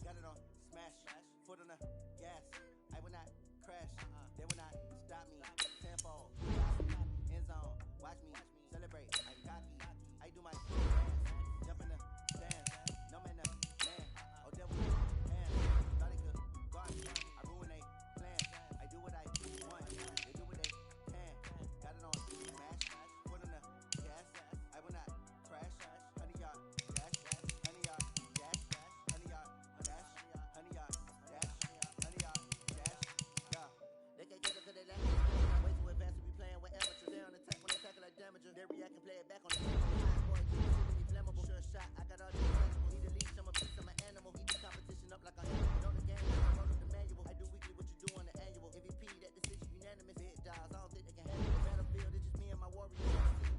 got it on smash, foot on the gas. I will not crash, they will not stop me. Tenfold, end zone, watch me celebrate. I'm cocky, I do my dance, jump in the stands. No man, man, oh devil, hands. Thought they could guard me, I ruin they plans. I do what I want, they do what they can. Got it on smash, foot on the gas. I will not crash, 100-yard dash, 100-yard dash, 100-yard dash, 100-yard dash, 100-yard dash. Yeah, they can't get up to their left. Way too advanced to be playing with amateurs. They on attack when they tackle like damager. They react and play it back on the table. Boy, keep it flammable. Sure shot, I got all these tangible. Need a leash, I'm a beast, I'm an animal. Eat the competition up like a animal. Know the game, I wrote up the manual. I do weekly what you do on the annual. MVP, that decision unanimous. Big dogs, I don't think they can handle the battlefield. It's just me and my warriors.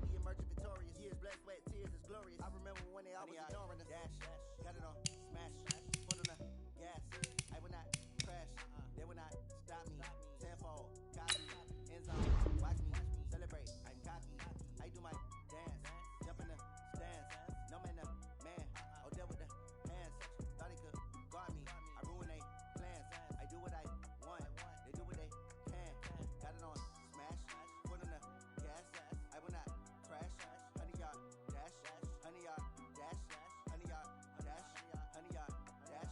We emerging victorious. Years, blood, sweat, tears, it's glorious. I remember when they always ignoring us. Dash, got it on smash, foot on the gas. I will not crash, they will not stop me. Tenfold, copy, end zone, watch me celebrate. I'm cocky, I do my dance, jump in the stands. No man, man, oh deal with the hands. Thought they could guard me, I ruin they plans. I do what I want, they do what they can. Got it on smash, foot on the gas. I will not crash, 100-yard dash, 100-yard dash, 100-yard dash, 100-yard dash,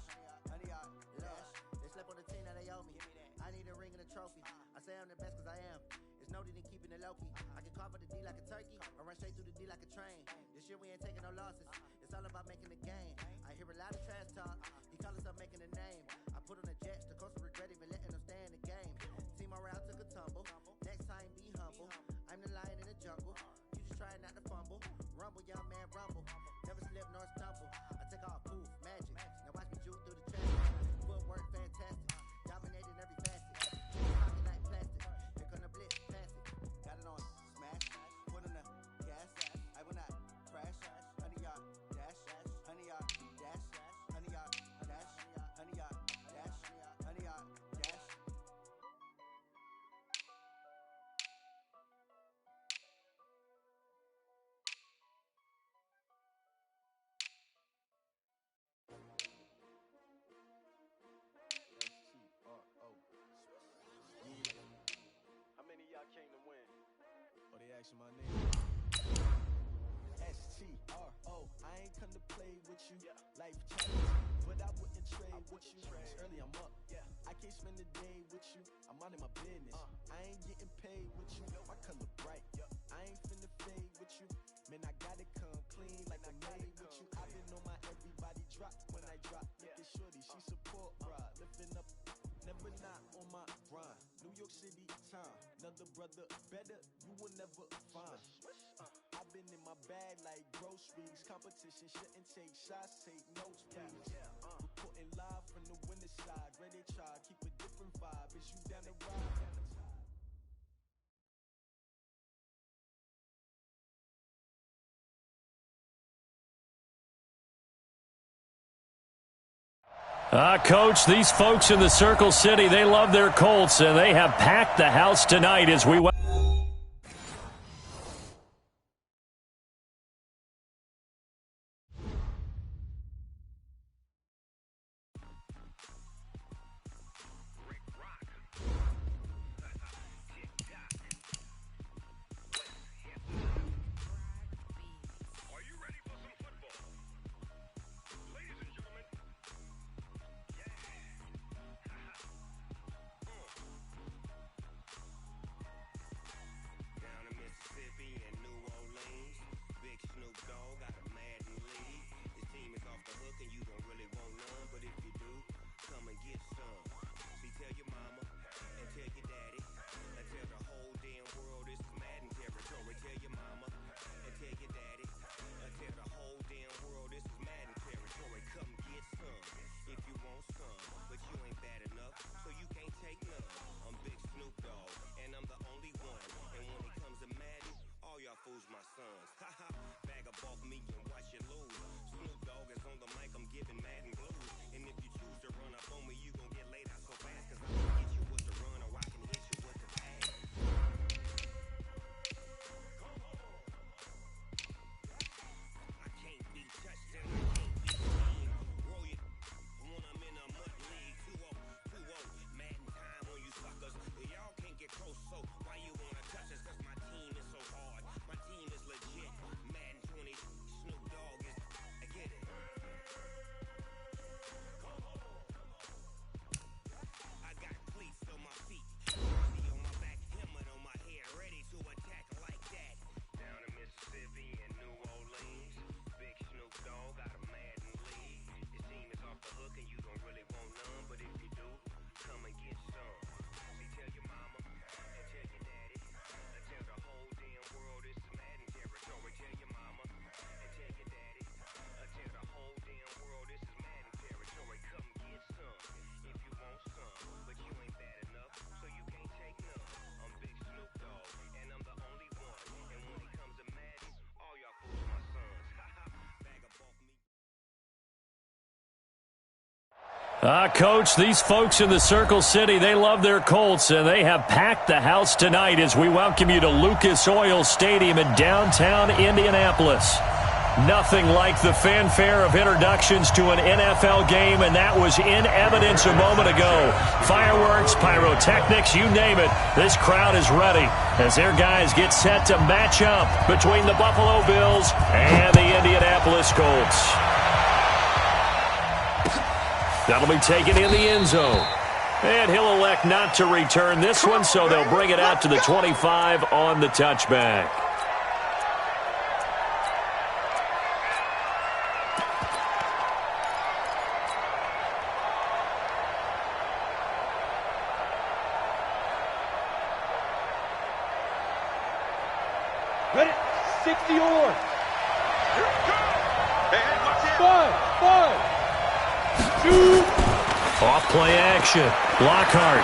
100-yard dash. They slept on the team that they owe me. I need a ring and a trophy. I say I'm the best cause I am. It's noted in keeping it low-key. I can carve up the D like a turkey, or run straight through the D like a train. This year we ain't taking no losses. It's all about making the game. I hear a lot of trash talk. He call himself making a name. I put on the jets, the coach will regret even letting them stay in the game. Team morale took a tumble. Next time be humble. I'm the lion in the jungle. You just try not to fumble. Rumble, young man, rumble. Never slip nor stumble. I take off poof, magic. Now watch me juke through the traffic. Footwork fantastic. Dominating every facet. Pocket like plastic. Here come the blitz, pass it. Got it on smash. Foot on the gas. I will not crash. 100-yard dash. 100-yard dash. 100-yard dash. 100-yard dash. 100-yard dash. How many of y'all came to win? Oh, they asking my name. STRO, I ain't come to play with you. Yeah. Life challenge, but I wouldn't trade with you. It's early, I'm up. Yeah. I can't spend the day with you. I'm out of my business. I ain't getting paid with you. My color bright. I ain't finna fade with you. Man, I gotta come clean like I made with you. I've been on my everybody drop when I drop. Look at shorty, she support ride. Lifting up, never not on my grind. New York City time, another brother better, you will never find. I've been in my bag like groceries. Competition shouldn't take shots, take notes, please. Reporting live from the winter side. Ready to try, keep a different vibe. Is you down the ride? Coach, these folks in the Circle City, they love their Colts, and they have packed the house tonight as we... My sons, haha, bag up off me and watch you lose. Snoop Dogg is on the mic, I'm giving Madden blues. And if you choose to run up on me, you gon' get laid out so fast, cause I'm gonna get you Coach, these folks in the Circle City, they love their Colts, and they have packed the house tonight as we welcome you to Lucas Oil Stadium in downtown Indianapolis. Nothing like the fanfare of introductions to an NFL game, and that was in evidence a moment ago. Fireworks, pyrotechnics, you name it. This crowd is ready as their guys get set to match up between the Buffalo Bills and the Indianapolis Colts. That'll be taken in the end zone. And he'll elect not to return this one, so they'll bring it out to the 25 on the touchback. Ready? 60 or. Hey, watch it. 5, 2. Off play action. Lockhart.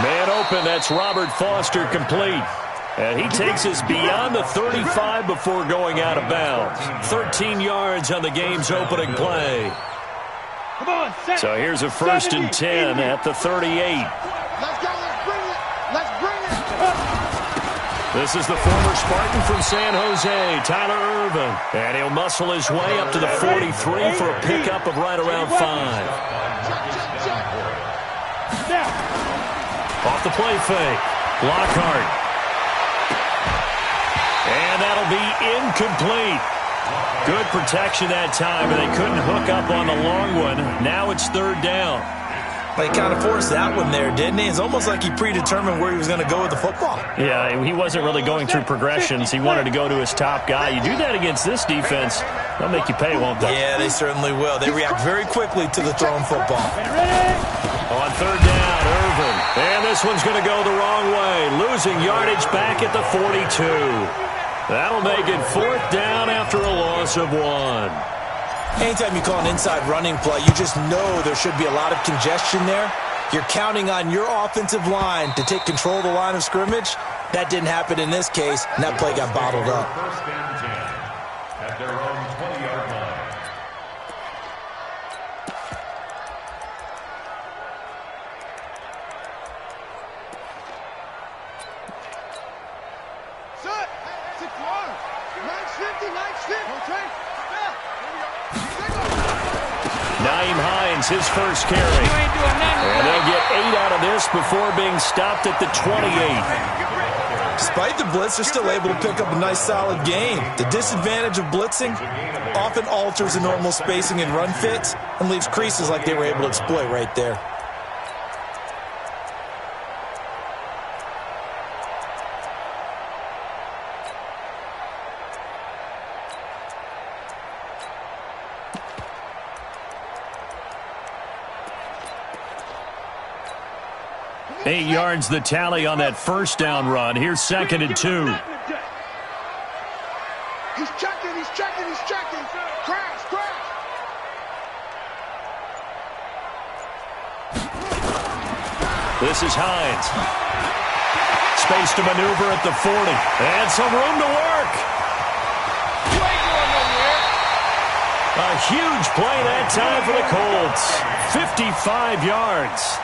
Man open. That's Robert Foster complete. And he takes us beyond the 35 before going out of bounds. 13 yards on the game's opening play. Come on, set. So here's a 1st and 10 at the 38. Let's go. Let's bring it. Let's bring it. This is the former Spartan from San Jose, Tyler Irvin. And he'll muscle his way up to the 43 for a pickup of right around 5. Now. Off the play fake. Lockhart. And that'll be incomplete. Good protection that time, and they couldn't hook up on the long one. Now it's 3rd down. He kind of forced that one there, didn't he? It's almost like he predetermined where he was going to go with the football. Yeah, he wasn't really going through progressions. He wanted to go to his top guy. You do that against this defense, they'll make you pay, won't they? Yeah, they certainly will. They react very quickly to the thrown football. On 3rd down, Irvin. And this one's going to go the wrong way. Losing yardage back at the 42. That'll make it 4th down after a loss of 1. Anytime you call an inside running play, you just know there should be a lot of congestion there. You're counting on your offensive line to take control of the line of scrimmage. That didn't happen in this case, and that play got bottled up. 1st and 10 at their own 20-yard line. Set. 6 yards. 950. Okay. Naeem Hines, his first carry. And they'll get 8 out of this before being stopped at the 28. Despite the blitz, they're still able to pick up a nice, solid gain. The disadvantage of blitzing often alters the normal spacing and run fits and leaves creases like they were able to exploit right there. Eight yards the tally on that 1st down run. Here's 2nd and 2. He's checking. Crash. This is Hines. Space to maneuver at the 40. And some room to work. A huge play that time for the Colts. 55 yards.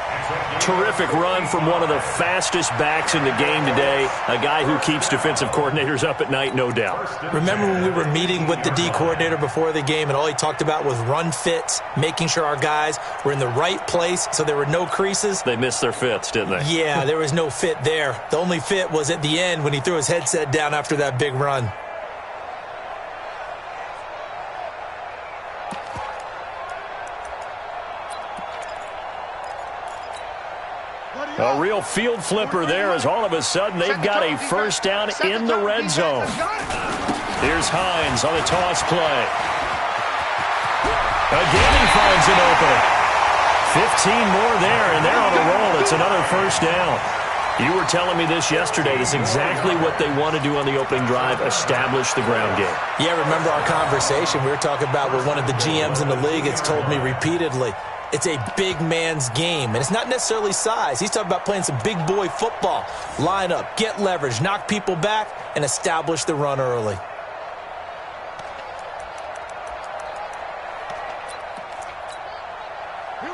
Terrific run from one of the fastest backs in the game today. A guy who keeps defensive coordinators up at night, no doubt. Remember when we were meeting with the D coordinator before the game and all he talked about was run fits, making sure our guys were in the right place so there were no creases? They missed their fits, didn't they? Yeah, there was no fit there. The only fit was at the end when he threw his headset down after that big run. A real field flipper there as all of a sudden they've got a 1st down in the red zone. Here's Hines on the toss play. Again he finds an opening. 15 more there, and they're on a roll. It's another 1st down. You were telling me this yesterday. This is exactly what they want to do on the opening drive, establish the ground game. Yeah, remember our conversation we were talking about with one of the GMs in the league. It's told me repeatedly. It's a big man's game, and it's not necessarily size. He's talking about playing some big boy football. Line up, get leverage, knock people back, and establish the run early.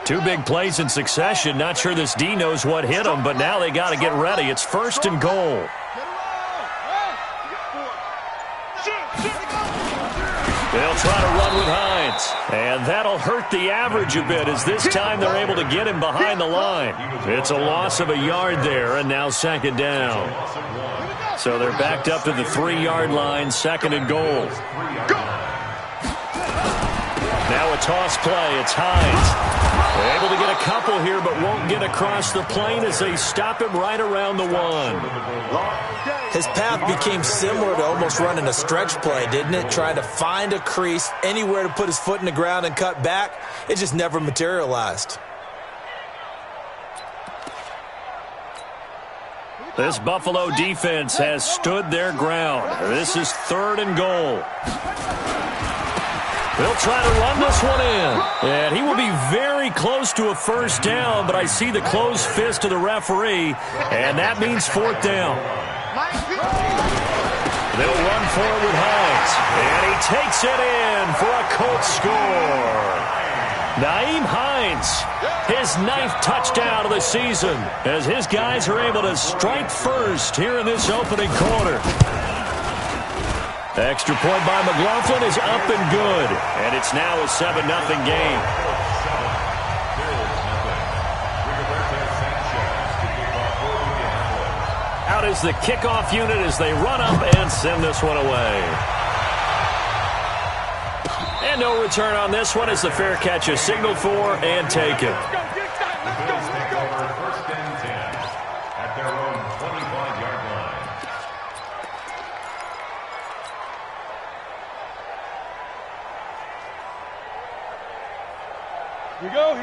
Two big plays in succession. Not sure this D knows what hit him, but now they got to get ready. It's 1st and goal. They'll try to run with Hines. And that'll hurt the average a bit as this time they're able to get him behind the line. It's a loss of a yard there, and now 2nd down. So they're backed up to the 3-yard line, 2nd and goal. Now a toss play. It's Hines. They're able to get a couple here, but won't get across the plane as they stop him right around the 1. His path became similar to almost running a stretch play, didn't it? Trying to find a crease, anywhere to put his foot in the ground and cut back. It just never materialized. This Buffalo defense has stood their ground. This is 3rd and goal. They'll try to run this one in. And he will be very close to a 1st down, but I see the closed fist of the referee, and that means 4th down. They'll run forward with Hines, and he takes it in for a Colts score. Nyheim Hines, his 9th touchdown of the season, as his guys are able to strike first here in this opening quarter. Extra point by McLaughlin is up and good, and it's now a 7-0 game. Out is the kickoff unit as they run up and send this one away. And no return on this one as the fair catch is signaled for and taken.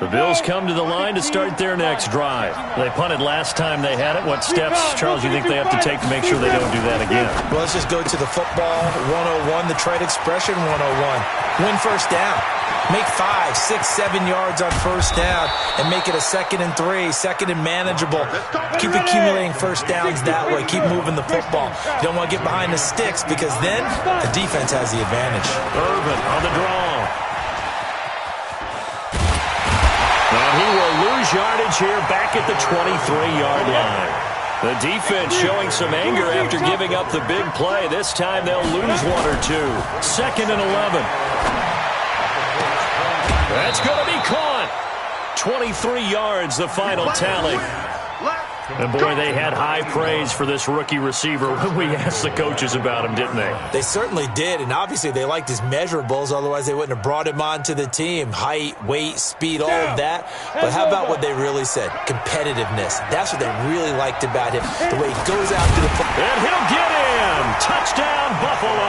The Bills come to the line to start their next drive. They punted last time they had it. What steps, Charles, you think they have to take to make sure they don't do that again? Well, let's just go to the football 101, the trade expression 101. Win 1st down. Make 5, 6, 7 yards on 1st down and make it a 2nd and 3, 2nd and manageable. Keep accumulating 1st downs that way. Keep moving the football. You don't want to get behind the sticks because then the defense has the advantage. Irvin on the draw. And he will lose yardage here back at the 23-yard line. The defense showing some anger after giving up the big play. This time they'll lose 1 or 2. 2nd and 11. That's going to be caught. 23 yards, the final tally. And boy, they had high praise for this rookie receiver when we asked the coaches about him, didn't they? They certainly did, and obviously they liked his measurables, otherwise they wouldn't have brought him onto the team. Height, weight, speed, all of that. But how about what they really said? Competitiveness. That's what they really liked about him, the way he goes out to the football. And he'll get in! Touchdown, Buffalo!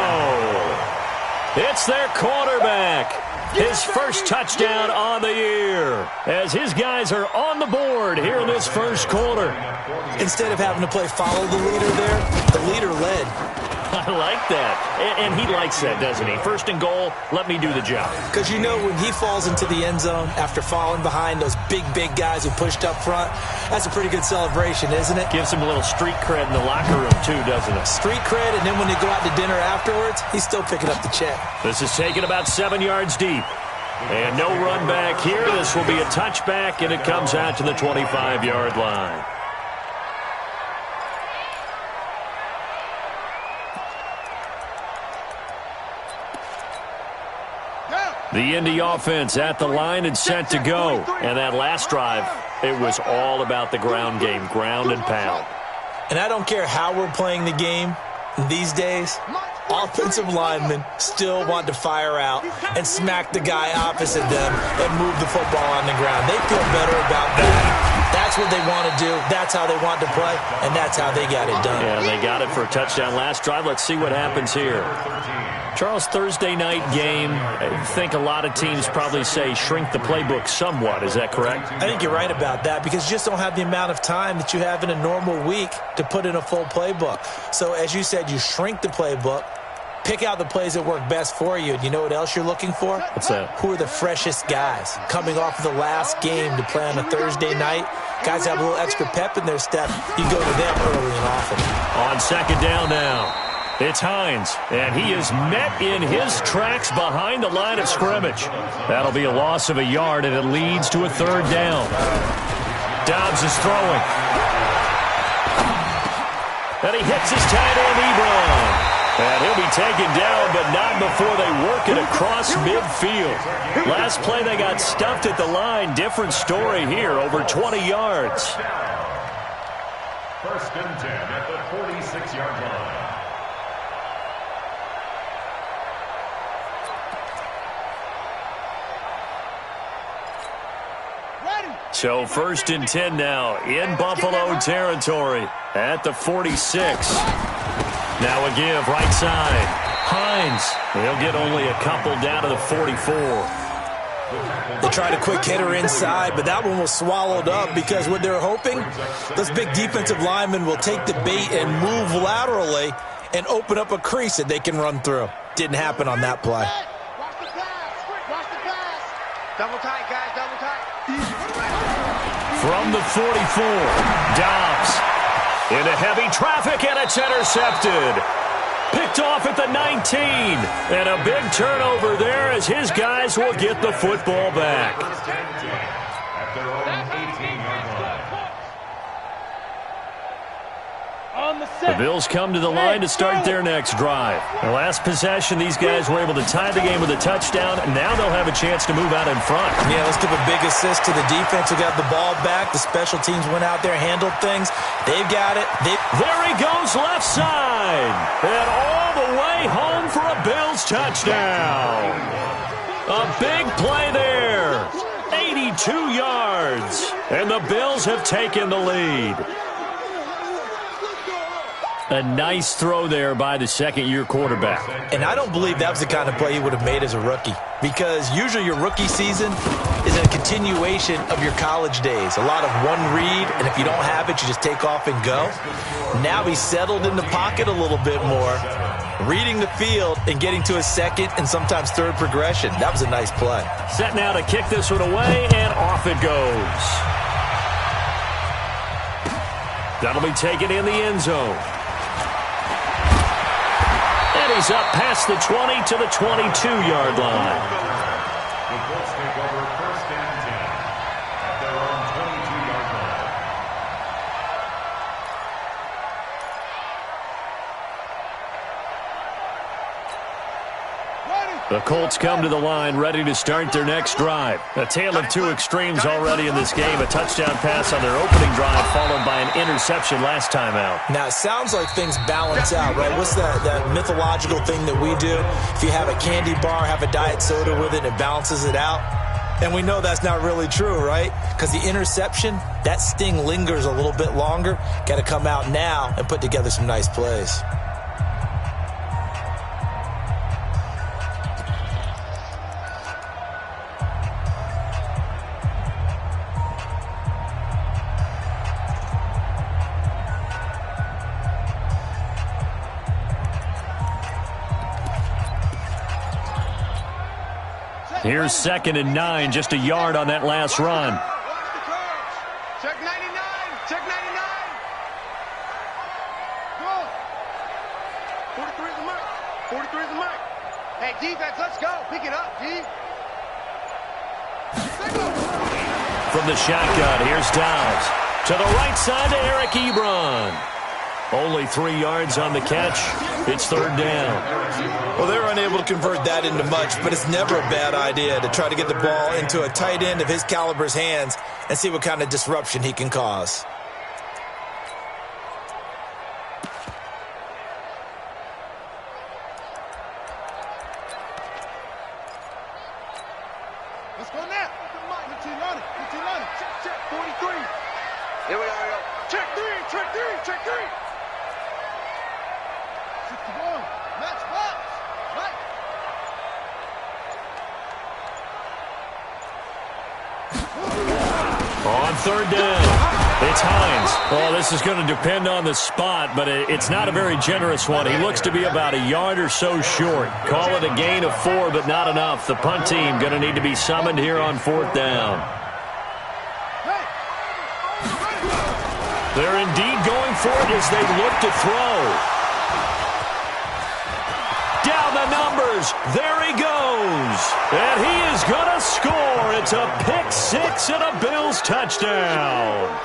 It's their quarterback. His 1st touchdown on the year as his guys are on the board here in this 1st quarter. Instead of having to play follow the leader there, the leader led. I like that. And he likes that, doesn't he? 1st and goal, let me do the job. Because you know when he falls into the end zone after falling behind those big guys who pushed up front, that's a pretty good celebration, isn't it? Gives him a little street cred in the locker room, too, doesn't it? Street cred, and then when they go out to dinner afterwards, he's still picking up the check. This is taken about 7 yards deep. And no run back here. This will be a touchback, and it comes out to the 25-yard line. The Indy offense at the line and set to go. And that last drive, it was all about the ground game, ground and pound. And I don't care how we're playing the game these days, offensive linemen still want to fire out and smack the guy opposite them and move the football on the ground. They feel better about that. That's what they want to do. That's how they want to play, and that's how they got it done. Yeah, they got it for a touchdown last drive. Let's see what happens here. Charles, Thursday night game, I think a lot of teams probably say shrink the playbook somewhat. Is that correct? I think you're right about that because you just don't have the amount of time that you have in a normal week to put in a full playbook. So as you said, you shrink the playbook, pick out the plays that work best for you. And you know what else you're looking for? What's that? Who are the freshest guys coming off of the last game to play on a Thursday night? Guys have a little extra pep in their step. You go to them early and often. On 2nd down now. It's Hines, and he is met in his tracks behind the line of scrimmage. That'll be a loss of a yard, and it leads to a third down. Dobbs is throwing. And he hits his tight end, Ebron. And he'll be taken down, but not before they work it across midfield. Last play, they got stuffed at the line. Different story here, over 20 yards. First and 10 at the 46-yard line. So first and 10 now in Buffalo territory at the 46. Now a give right side. Hines, he'll get only a couple down to the 44. They tried a quick hitter inside, but that one was swallowed up because what they're hoping, those big defensive linemen will take the bait and move laterally and open up a crease that they can run through. Didn't happen on that play. Watch the pass. Watch the pass. Double tight, guys. Double tight. From the 44, Dobbs into heavy traffic, and it's intercepted. Picked off at the 19, and a big turnover there as his guys will get the football back. At their own 18-yard line. The Bills come to the line to start their next drive. The last possession, these guys were able to tie the game with a touchdown, and now they'll have a chance to move out in front. Yeah, let's give a big assist to the defense who got the ball back. The special teams went out there, handled things. They've got it. There he goes left side, and all the way home for a Bills touchdown. A big play there, 82 yards, and the Bills have taken the lead. A nice throw there by the second-year quarterback. And I don't believe that was the kind of play he would have made as a rookie, because usually your rookie season is a continuation of your college days. A lot of one read, and if you don't have it, you just take off and go. Now he's settled in the pocket a little bit more, reading the field and getting to a second and sometimes third progression. That was a nice play. Set now to kick this one away, and off it goes. That'll be taken in the end zone. And he's up past the 20 to the 22-yard line. The Bills take over first and 10 at their own 22-yard line. The Colts come to the line ready to start their next drive. A tale of two extremes already in this game. A touchdown pass on their opening drive followed by an interception last time out. Now, it sounds like things balance out, right? What's that mythological thing that we do? If you have a candy bar, have a diet soda with it, it balances it out. And we know that's not really true, right? Because the interception, that sting lingers a little bit longer. Got to come out now and put together some nice plays. Here's 2nd and 9, just a yard on that last run. Check 99. Check 99. Go. 43 is the mark. 43 is the mark. Hey, defense, let's go. Pick it up, G. From the shotgun, here's Dobbs. To the right side to Eric Ebron. Only 3 yards on the catch. It's third down. Well, they're unable to convert that into much, but it's never a bad idea to try to get the ball into a tight end of his caliber's hands and see what kind of disruption he can cause. Let's go now. 15 check 43. Here we are. Check 3. Check 3. Check 3. 61. Match box. Right. On third down, it's Hines. Well, this is going to depend on the spot, but it's not a very generous one. He looks to be about a yard or so short. Call it a gain of 4, but not enough. The punt team going to need to be summoned here on fourth down. They're indeed going for it as they look to throw. fires. There he goes. And he is going to score. It's a pick six and a Bills touchdown.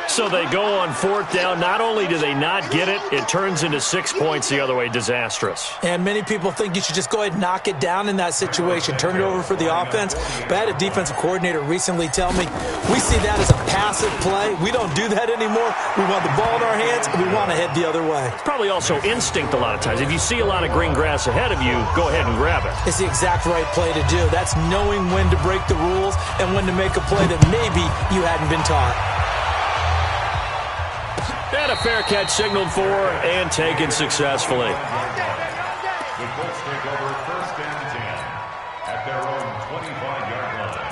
So they go on fourth down. Not only do they not get it, it turns into 6 points the other way. Disastrous. And many people think you should just go ahead and knock it down in that situation. Turn it over for the offense. But I had a defensive coordinator recently tell me, we see that as a passive play. We don't do that anymore. We want the ball in our hands, and we want to head the other way. It's probably also instinct a lot of times. If you see a lot of green grass ahead of you, go ahead and grab it. It's the exact right play to do. That's knowing when to break the rules and when to make a play that maybe you hadn't been taught. And a fair catch signaled for and taken successfully. The Colts take over first and 10 at their own 25-yard line.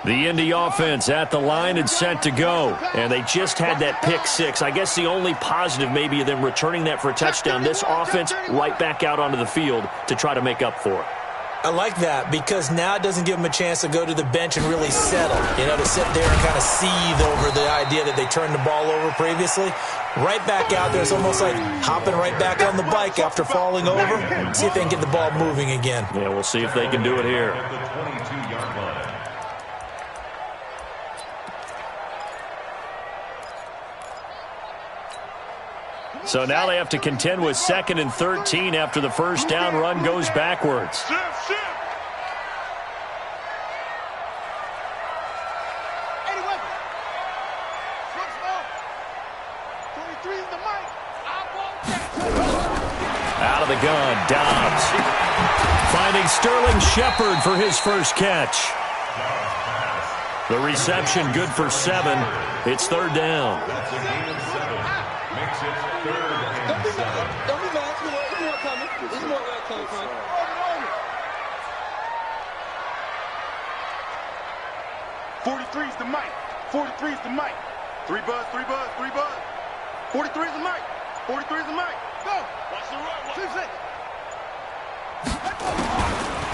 The Indy offense at the line and set to go. And they just had that pick six. I guess the only positive maybe of them returning that for a touchdown. This offense right back out onto the field to try to make up for it. I like that because now it doesn't give them a chance to go to the bench and really settle. You know, to sit there and kind of seethe over the idea that they turned the ball over previously. Right back out there. It's almost like hopping right back on the bike after falling over. See if they can get the ball moving again. Yeah, we'll see if they can do it here. At the 22-yard line. So now they have to contend with 2nd and 13 after the first down run goes backwards. Out of the gun, Dobbs. Finding Sterling Shepard for his first catch. The reception good for 7. It's third down. That's a gain of 7. Makes it 3rd and 7. Don't be mad. There's more coming. There's more where it comes from. 43 is the mic. 43 is the mic. 3 buzz, 3 buzz, 3 buzz. 43 is the mic. 43 is the mic. Go. Watch the run. 2-6.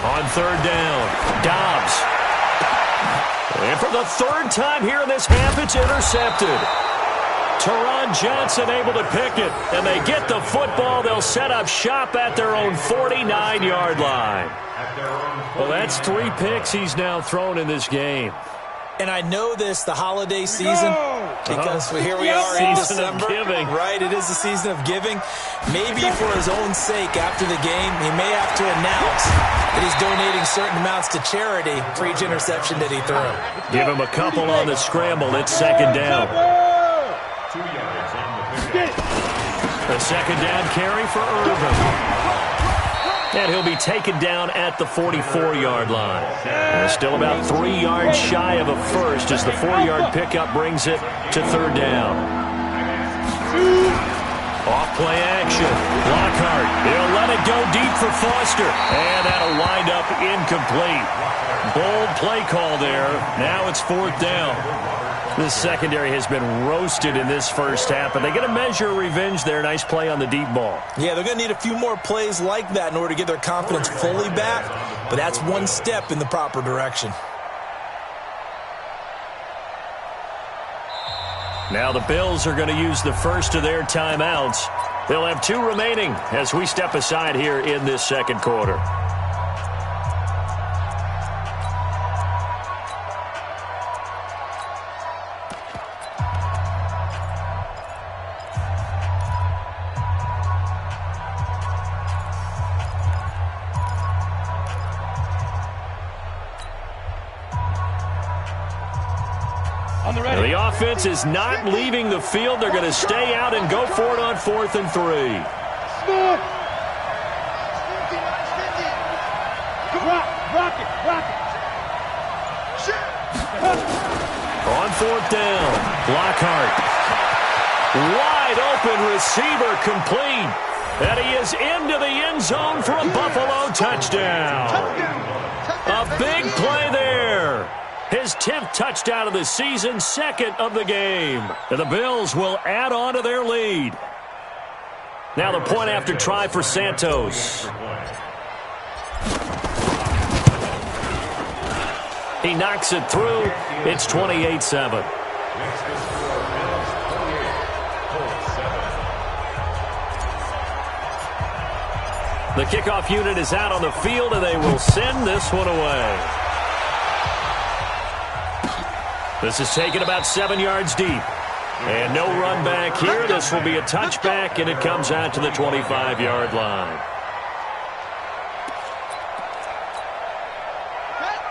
On third down, Dobbs. And for the third time here in this half, it's intercepted. Teron Johnson able to pick it, and they get the football. They'll set up shop at their own 49-yard line. Well, that's 3 picks he's now thrown in this game. And I know this, the holiday season, because here we are in December. Giving. Right, it is the season of giving. Maybe for his own sake after the game, he may have to announce that he's donating certain amounts to charity for each interception that he threw. Give him a couple on the scramble. It's second down. 2 yards on the pick. A second down carry for Irvin. And he'll be taken down at the 44-yard line. And still about 3 yards shy of a first as the 4-yard pickup brings it to third down. Off-play action. Lockhart. He'll let it go deep for Foster. And that'll wind up incomplete. Bold play call there. Now it's fourth down. This secondary has been roasted in this first half, but they get a measure of revenge there. Nice play on the deep ball. Yeah, they're going to need a few more plays like that in order to get their confidence fully back, but that's one step in the proper direction. Now the Bills are going to use the first of their timeouts. They'll have 2 remaining as we step aside here in this second quarter. The offense is not leaving the field. They're going to stay out and go for it on 4th and 3. On 4th down, Lockhart. Wide open receiver complete. And he is into the end zone for a Buffalo touchdown. A big play there. His 10th touchdown of the season, 2nd of the game. And the Bills will add on to their lead. Now the point after try for Santos. He knocks it through. It's 28-7. Next to score Bills 28, Colts 7. The kickoff unit is out on the field, and they will send this one away. This is taken about 7 yards deep. And no run back here. This will be a touchback, and it comes out to the 25-yard line.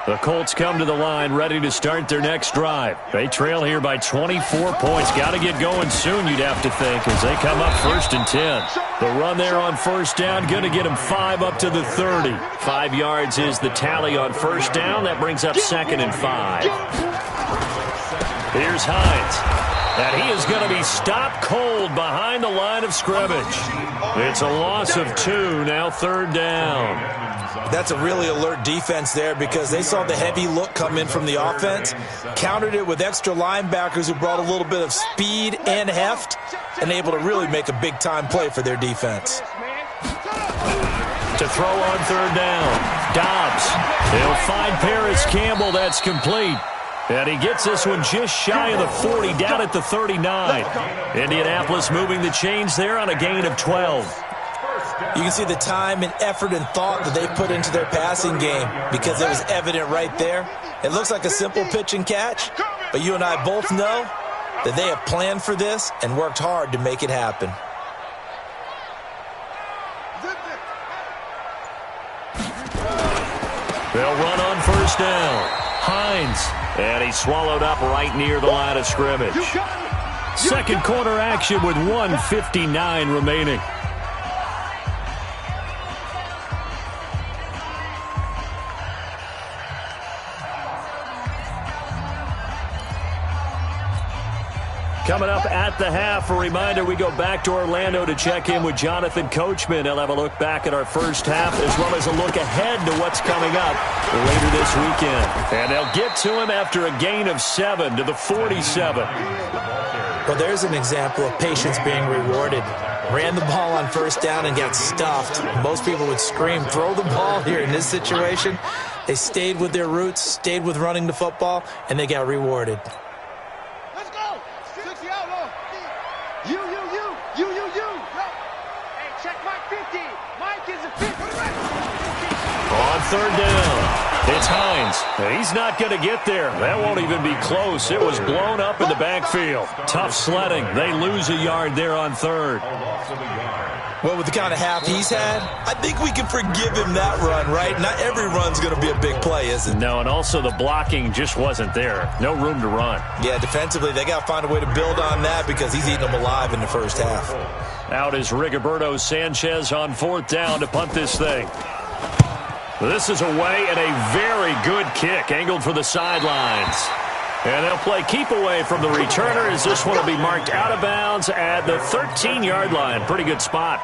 The Colts come to the line ready to start their next drive. They trail here by 24 points. Got to get going soon, you'd have to think, as they come up 1st and 10. The run there on first down, going to get them 5 up to the 30. 5 yards is the tally on first down. That brings up 2nd and 5. Here's Hines. And he is going to be stopped cold behind the line of scrimmage. It's a loss of 2, now 3rd down. That's a really alert defense there because they saw the heavy look come in from the offense, countered it with extra linebackers who brought a little bit of speed and heft, and able to really make a big-time play for their defense. To throw on 3rd down, Dobbs. He'll find Paris Campbell. That's complete. And he gets this one just shy of the 40, down at the 39. Indianapolis moving the chains there on a gain of 12. You can see the time and effort and thought that they put into their passing game because it was evident right there. It looks like a simple pitch and catch, but you and I both know that they have planned for this and worked hard to make it happen. They'll run on first down. Hines, and he's swallowed up right near the line of scrimmage. Second quarter action with 1:59 remaining. Coming up at the half, a reminder, we go back to Orlando to check in with Jonathan Coachman. He'll have a look back at our first half as well as a look ahead to what's coming up later this weekend. And they'll get to him after a gain of 7 to the 47. Well, there's an example of patience being rewarded. Ran the ball on first down and got stuffed. Most people would scream, throw the ball here. In this situation, they stayed with their roots, stayed with running the football, and they got rewarded. On 3rd down, it's Hines. He's not going to get there. That won't even be close. It was blown up in the backfield. Tough sledding. They lose a yard there on 3rd. Well, with the kind of half he's had, I think we can forgive him that run, right? Not every run's going to be a big play, is it? No, and also the blocking just wasn't there. No room to run. Yeah, defensively, they got to find a way to build on that because he's eating them alive in the first half. Out is Rigoberto Sanchez on 4th down to punt this thing. This is away and a very good kick angled for the sidelines. And they'll play keep away from the returner as this one will be marked out of bounds at the 13-yard line. Pretty good spot.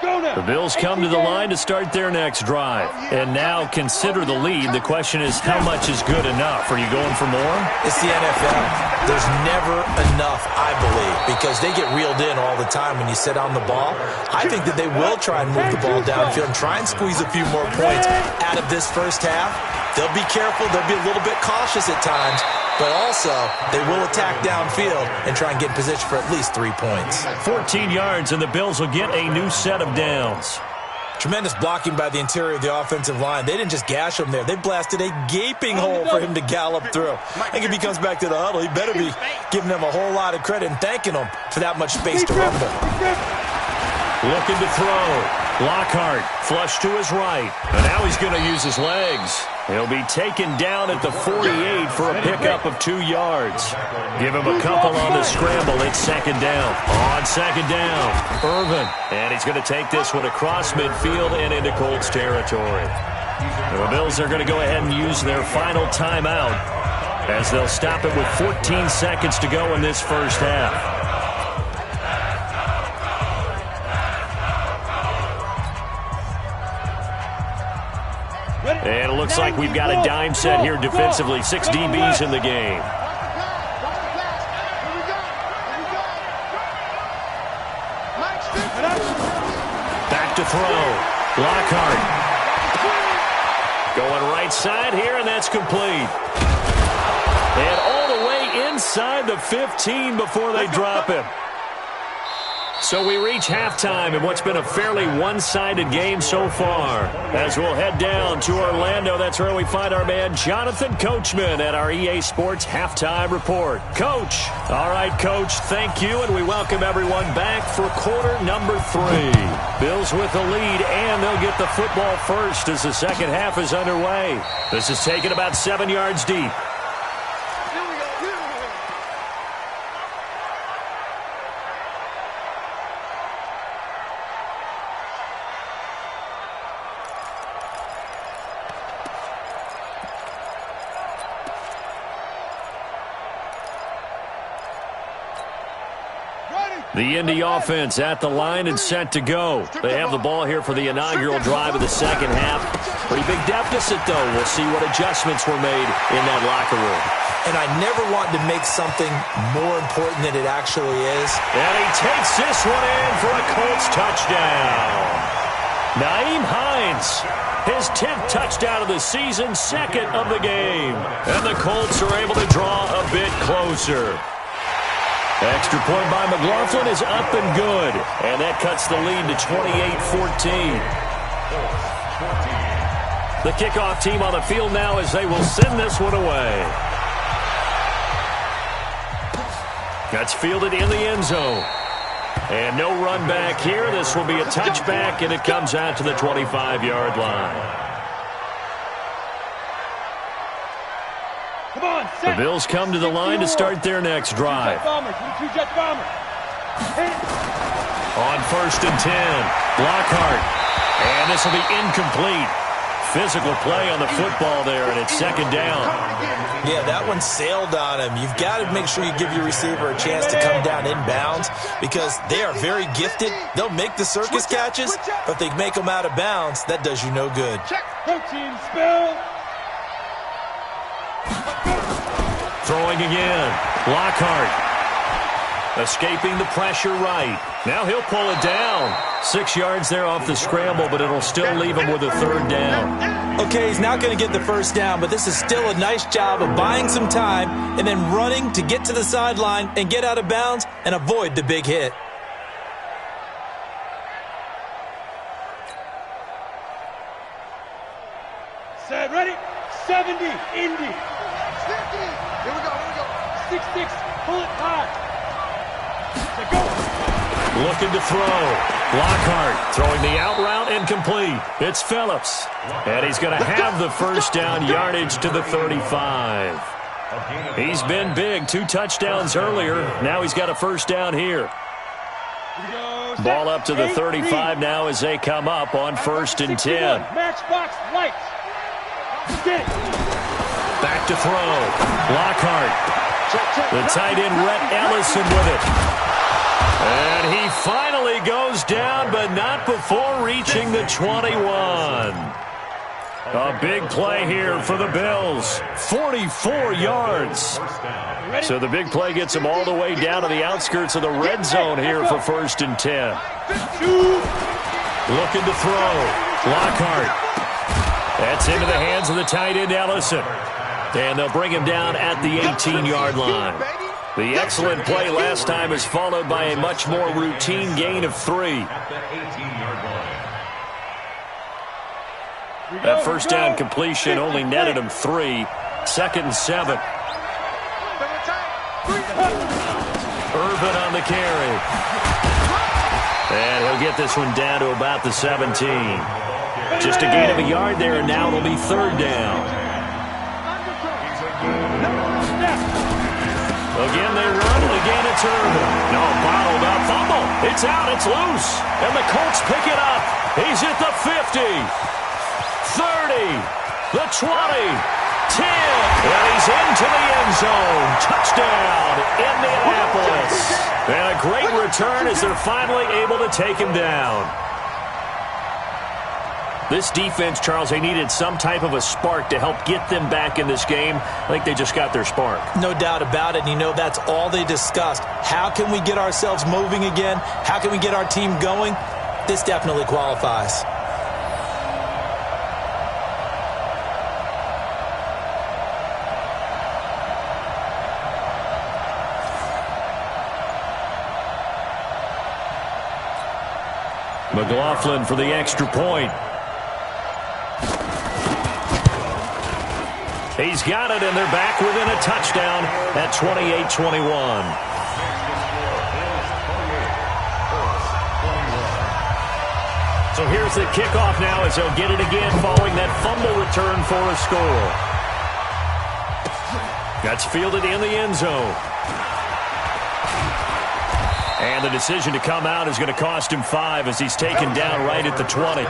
The Bills come to the line to start their next drive. And now consider the lead. The question is, how much is good enough? Are you going for more? It's the NFL. There's never enough, I believe, because they get reeled in all the time when you sit on the ball. I think that they will try and move the ball downfield and try and squeeze a few more points out of this first half. They'll be careful. They'll be a little bit cautious at times. But also, they will attack downfield and try and get in position for at least 3 points. 14 yards, and the Bills will get a new set of downs. Tremendous blocking by the interior of the offensive line. They didn't just gash him there. They blasted a gaping hole for him to gallop through. I think if he comes back to the huddle, he better be giving them a whole lot of credit and thanking them for that much space to rumble. Looking to throw. Lockhart flush to his right. And now he's going to use his legs. He'll be taken down at the 48 for a pickup of 2 yards. Give him a couple on the scramble. It's 2nd down. On 2nd down, Irvin. And he's going to take this one across midfield and into Colts territory. The Bills are going to go ahead and use their final timeout as they'll stop it with 14 seconds to go in this first half. And it looks like we've got a dime set here defensively. 6 DBs in the game. throw. Lockhart. Going right side here, and that's complete. And all the way inside the 15 before they drop him. So we reach halftime in what's been a fairly one-sided game so far. As we'll head down to Orlando, that's where we find our man Jonathan Coachman at our EA Sports Halftime Report. Coach. All right, Coach, thank you, and we welcome everyone back for quarter number 3. Bills with the lead, and they'll get the football first as the second half is underway. This is taken about 7 yards deep. The Indy offense at the line and set to go. They have the ball here for the inaugural drive of the second half. Pretty big deficit, though. We'll see what adjustments were made in that locker room. And I never want to make something more important than it actually is. And he takes this one in for a Colts touchdown. Nyheim Hines, his 10th touchdown of the season, second of the game. And the Colts are able to draw a bit closer. Extra point by McLaughlin is up and good. And that cuts the lead to 28-14. The kickoff team on the field now as they will send this one away. That's fielded in the end zone. And no run back here. This will be a touchback, and it comes out to the 25-yard line. The Bills come to the line to start their next drive. On 1st and 10, Lockhart. And this will be incomplete. Physical play on the football there, and it's second down. Yeah, that one sailed on him. You've got to make sure you give your receiver a chance to come down inbounds because they are very gifted. They'll make the circus catches, but if they make them out of bounds, that does you no good. Throwing again. Lockhart. Escaping the pressure right. Now he'll pull it down. 6 yards there off the scramble, but it'll still leave him with a third down. Okay, he's not going to get the first down, but this is still a nice job of buying some time and then running to get to the sideline and get out of bounds and avoid the big hit. Set, ready? 70, Indy. 50. Here we go. 6-6, pull it high. Go. Looking to throw. Lockhart throwing the out route incomplete. It's Phillips. And he's going to have the first down, yardage to the 35. He's been big. 2 touchdowns earlier. Now he's got a first down here. Ball up to the 35 now as they come up on 1st and 10. Matchbox lights. Back to throw. Lockhart. The tight end, Rhett Ellison, with it. And he finally goes down, but not before reaching the 21. A big play here for the Bills. 44 yards. So the big play gets them all the way down to the outskirts of the red zone here for 1st and 10. Looking to throw. Lockhart. That's into the hands of the tight end, Ellison. And they'll bring him down at the 18-yard line. The excellent play last time is followed by a much more routine gain of 3. That first down completion only netted him 3. 2nd and 7. Irvin on the carry. And he'll get this one down to about the 17. Just a gain of a yard there, and now it'll be 3rd down. Again they run, and again it's Irvin. No, bottled up, fumble. It's out, it's loose. And the Colts pick it up. He's at the 50. 30. The 20. 10. And he's into the end zone. Touchdown, Indianapolis. And a great return as they're finally able to take him down. This defense, Charles, they needed some type of a spark to help get them back in this game. I think they just got their spark. No doubt about it. And you know, that's all they discussed. How can we get ourselves moving again? How can we get our team going? This definitely qualifies. McLaughlin for the extra point. He's got it, and they're back within a touchdown at 28-21. So here's the kickoff now as they'll get it again following that fumble return for a score. That's fielded in the end zone. And the decision to come out is going to cost him 5 as he's taken down right at the 20.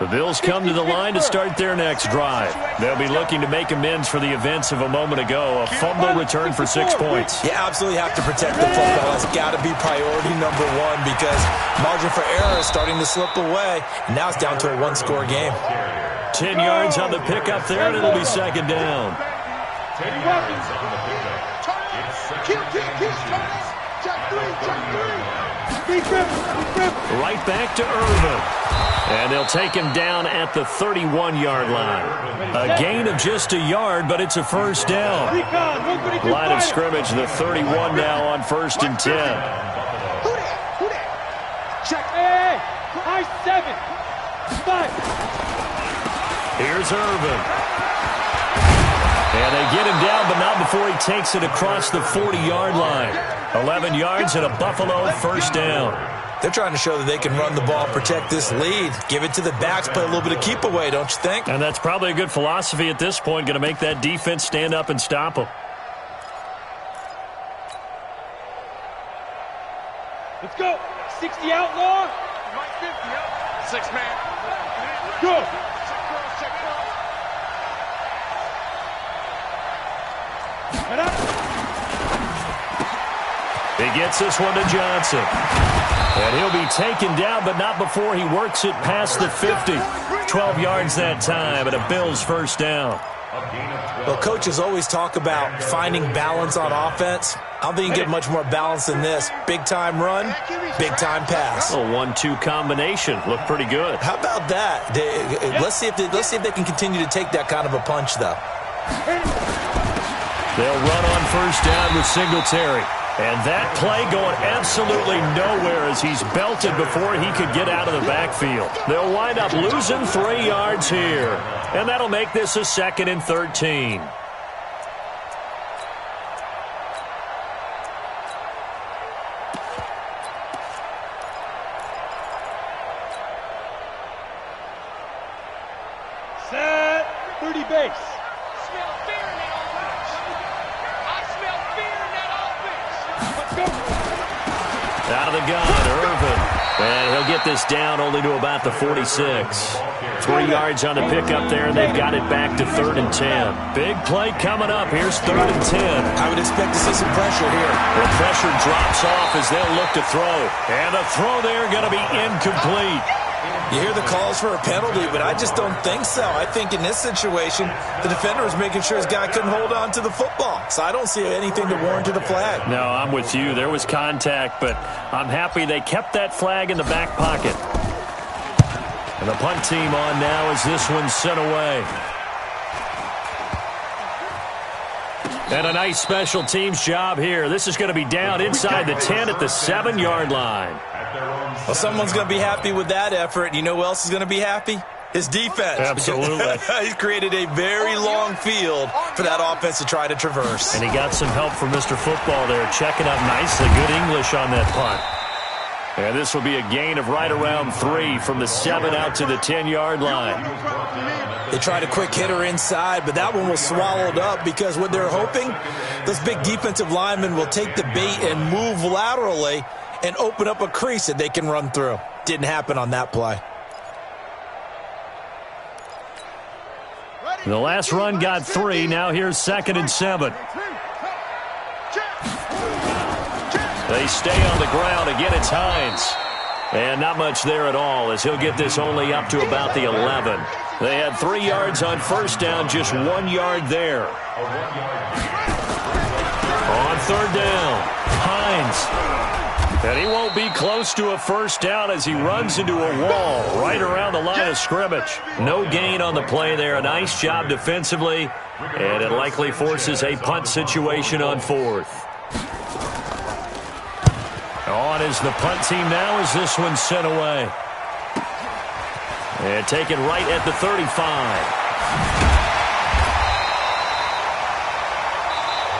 The Bills come to the line to start their next drive. They'll be looking to make amends for the events of a moment ago. A fumble return for 6 points. You absolutely have to protect the football. That's got to be priority number one because margin for error is starting to slip away. And now it's down to a one-score game. 10 yards on the pickup there, and it'll be second down. 10 yards on the pickup. Right back to Irvin. And they'll take him down at the 31-yard line. A gain of just a yard, but it's a first down. Line of scrimmage, the 31 now on 1st and 10. Check. Hey, high 7. 5. Here's Irvin. And they get him down, but not before he takes it across the 40-yard line. 11 yards and a Buffalo first down. They're trying to show that they can run the ball and protect this lead. Give it to the backs, play a little bit of keep away, don't you think? And that's probably a good philosophy at this point, going to make that defense stand up and stop them. Let's go. 60 outlaw. 6 man. Go. Head up. He gets this one to Johnson. And he'll be taken down, but not before he works it past the 50. 12 yards that time, and a Bills first down. Well, coaches always talk about finding balance on offense. I don't think you can get much more balance than this. Big-time run, big-time pass. A 1-2 combination. Looked pretty good. How about that? Let's see if they can continue to take that kind of a punch, though. They'll run on first down with Singletary. And that play going absolutely nowhere as he's belted before he could get out of the backfield. They'll wind up losing 3 yards here. And that'll make this a 2nd and 13. Set. 30 base. Out of the gun, Irvin. And he'll get this down only to about the 46. 3 yards on the pickup there, and they've got it back to 3rd and 10. Big play coming up. Here's 3rd and 10. I would expect to see some pressure here. The pressure drops off as they'll look to throw. And the throw there going to be incomplete. You hear the calls for a penalty, but I just don't think so. I think in this situation, the defender was making sure his guy couldn't hold on to the football. So I don't see anything to warrant the flag. No, I'm with you. There was contact, but I'm happy they kept that flag in the back pocket. And the punt team on now as this one's sent away. And a nice special teams job here. This is going to be down inside the 10 at the 7-yard line. Well, someone's going to be happy with that effort. You know who else is going to be happy? His defense. Absolutely. He's created a very long field for that offense to try to traverse. And he got some help from Mr. Football there, checking up nicely. Good English on that punt. And this will be a gain of right around 3 from the 7 out to the 10-yard line. They tried a quick hitter inside, but that one was swallowed up because what they're hoping, those big defensive linemen will take the bait and move laterally and open up a crease that they can run through. Didn't happen on that play. The last run got 3. Now here's 2nd and 7. They stay on the ground. Again, it's Hines. And not much there at all, as he'll get this only up to about the 11. They had 3 yards on first down, just 1 yard there. On third down, Hines. And he won't be close to a first down as he runs into a wall right around the line of scrimmage. No gain on the play there. A nice job defensively, and it likely forces a punt situation on fourth. On is the punt team now as this one's sent away. And taken right at the 35.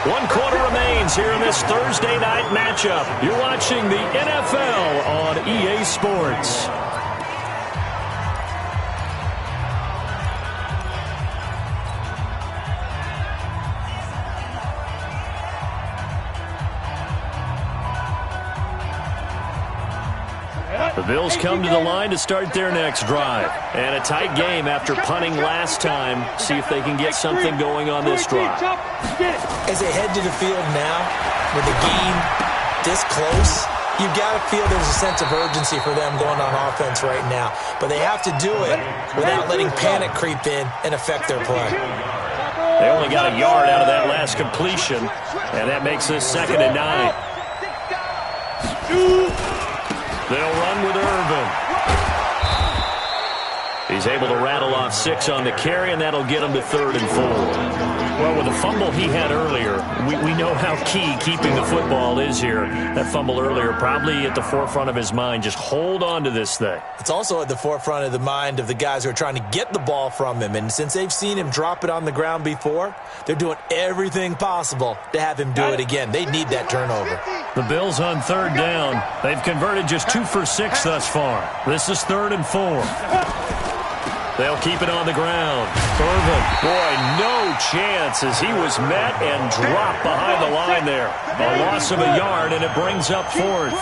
1 quarter remains here in this Thursday night matchup. You're watching the NFL on EA Sports. The Bills come to the line to start their next drive. And a tight game after punting last time. See if they can get something going on this drive. As they head to the field now, with the game this close, you've got to feel there's a sense of urgency for them going on offense right now. But they have to do it without letting panic creep in and affect their play. They only got a yard out of that last completion, and that makes this 2nd and 9. They'll run with Irvin. He's able to rattle off 6 on the carry, and that'll get him to 3rd and 4. Well, with the fumble he had earlier, we know how key keeping the football is here. That fumble earlier probably at the forefront of his mind. Just hold on to this thing. It's also at the forefront of the mind of the guys who are trying to get the ball from him. And since they've seen him drop it on the ground before, they're doing everything possible to have him do it again. They need that turnover. The Bills on 3rd down. They've converted just 2 for 6 thus far. This is 3rd and 4. They'll keep it on the ground. Irvin, boy, no chance as he was met and dropped behind the line there. A loss of a yard, and it brings up 4th.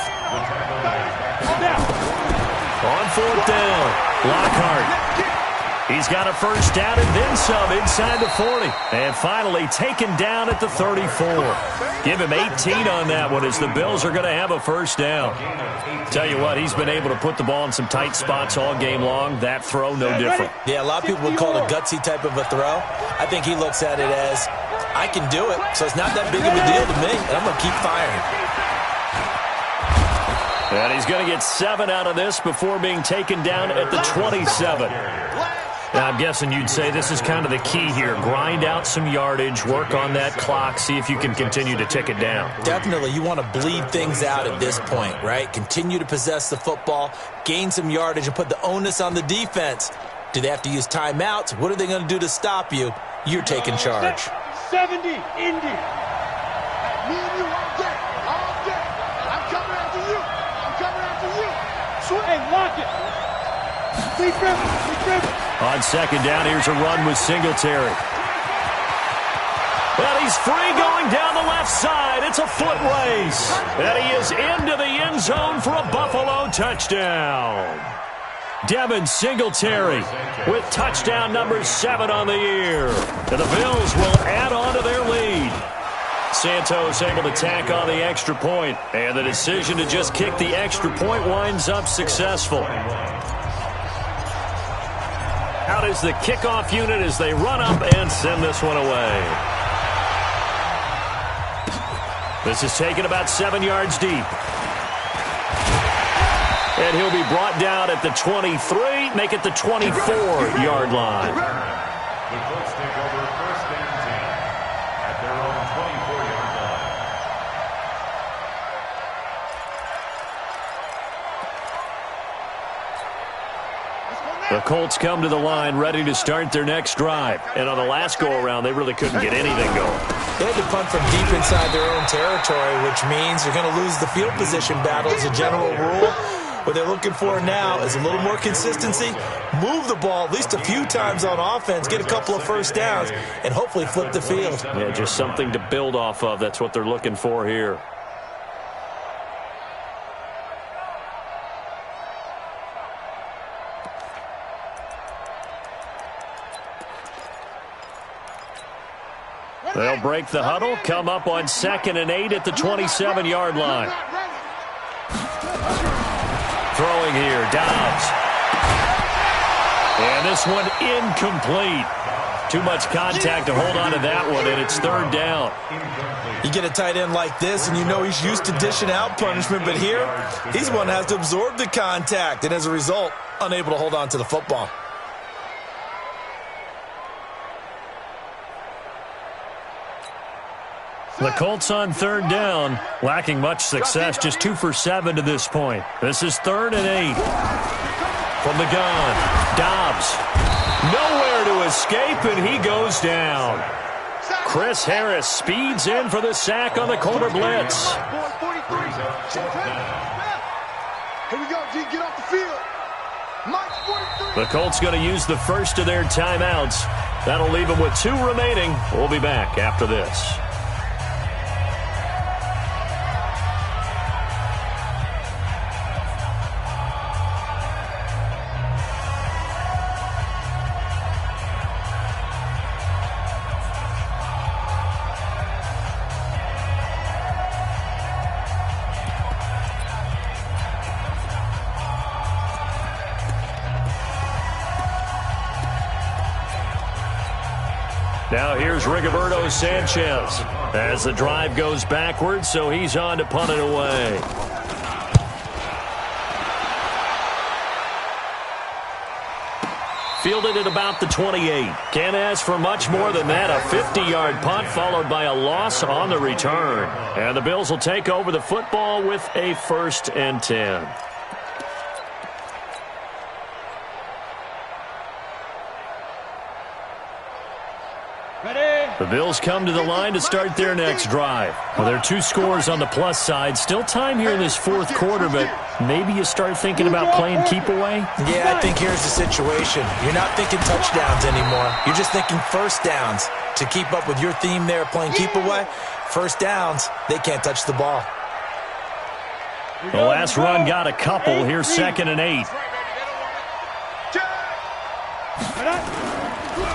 On 4th down, Lockhart. He's got a first down and then some inside the 40. And finally taken down at the 34. Give him 18 on that one as the Bills are going to have a first down. Tell you what, he's been able to put the ball in some tight spots all game long. That throw, no different. Yeah, a lot of people would call it a gutsy type of a throw. I think he looks at it as, I can do it, so it's not that big of a deal to me, and I'm going to keep firing. And he's going to get 7 out of this before being taken down at the 27. Now, I'm guessing you'd say this is kind of the key here. Grind out some yardage, work on that clock, see if you can continue to tick it down. Definitely. You want to bleed things out at this point, right? Continue to possess the football, gain some yardage, and put the onus on the defense. Do they have to use timeouts? What are they going to do to stop you? You're taking charge. 70, Indy. Me and you all day. All day. I'm coming after you. I'm coming after you. Hey, lock it. Be careful. On 2nd down, here's a run with Singletary. Well, he's free going down the left side. It's a foot race. And he is into the end zone for a Buffalo touchdown. Devin Singletary with touchdown number 7 on the year. And the Bills will add on to their lead. Santos able to tack on the extra point. And the decision to just kick the extra point winds up successful. Out is the kickoff unit as they run up and send this one away. This is taken about 7 yards deep. And he'll be brought down at the 23, make it the 24-yard line. The Colts take over 1st and 10 at their own 24-yard line. The Colts come to the line ready to start their next drive. And on the last go-around, they really couldn't get anything going. They had to punt from deep inside their own territory, which means you're going to lose the field position battle as a general rule. What they're looking for now is a little more consistency, move the ball at least a few times on offense, get a couple of first downs, and hopefully flip the field. Yeah, just something to build off of. That's what they're looking for here. They'll break the huddle, come up on 2nd and 8 at the 27-yard line. throwing here. Dobbs. And this one incomplete. Too much contact to hold on to that one, and it's third down. You get a tight end like this, and you know he's used to dishing out punishment, but here, he's one that has to absorb the contact, and as a result, unable to hold on to the football. The Colts on third down, lacking much success, just 2 for 7 to this point. This is 3rd and 8. From the gun, Dobbs. Nowhere to escape, and he goes down. Chris Harris speeds in for the sack on the corner blitz. Here we go, G. Get off the field. Mike 43. The Colts going to use the first of their timeouts. That'll leave them with 2 remaining. We'll be back after this. Now here's Rigoberto Sanchez as the drive goes backwards, so he's on to punt it away. Fielded at about the 28. Can't ask for much more than that. A 50-yard punt followed by a loss on the return. And the Bills will take over the football with a 1st and 10. The Bills come to the line to start their next drive. Well, there are 2 scores on the plus side. Still time here in this 4th quarter, but maybe you start thinking about playing keep away? Yeah, I think here's the situation. You're not thinking touchdowns anymore. You're just thinking first downs. To keep up with your theme there, playing keep away, first downs, they can't touch the ball. The last run got a couple. Here's 2nd and 8.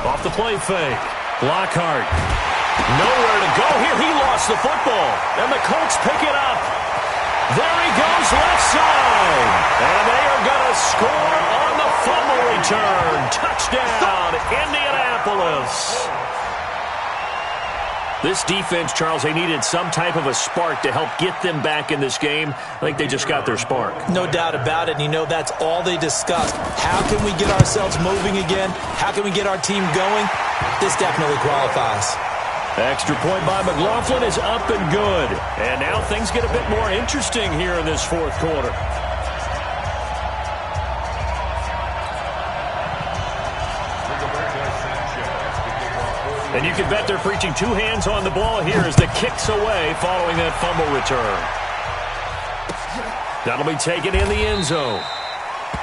Off the play fake. Lockhart. Nowhere to go here. He lost the football. And the Colts pick it up. There he goes left side. And they are going to score on the fumble return. Touchdown, Indianapolis. This defense, Charles, they needed some type of a spark to help get them back in this game. I think they just got their spark. No doubt about it. And you know that's all they discussed. How can we get ourselves moving again? How can we get our team going? This definitely qualifies. Extra point by McLaughlin is up and good. And now things get a bit more interesting here in this 4th quarter. And you can bet they're preaching 2 hands on the ball here as the kick's away following that fumble return. That'll be taken in the end zone.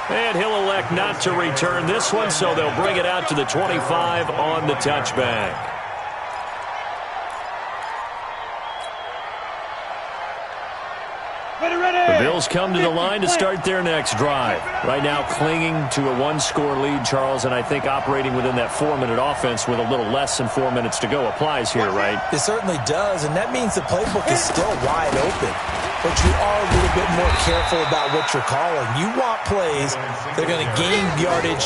And he'll elect not to return this one, so they'll bring it out to the 25 on the touchback. The Bills come to the line to start their next drive. Right now clinging to a 1-score lead, Charles, and I think operating within that 4-minute offense with a little less than 4 minutes to go applies here, right? It certainly does, and that means the playbook is still wide open. But you are a little bit more careful about what you're calling. You want plays that are going to gain yardage,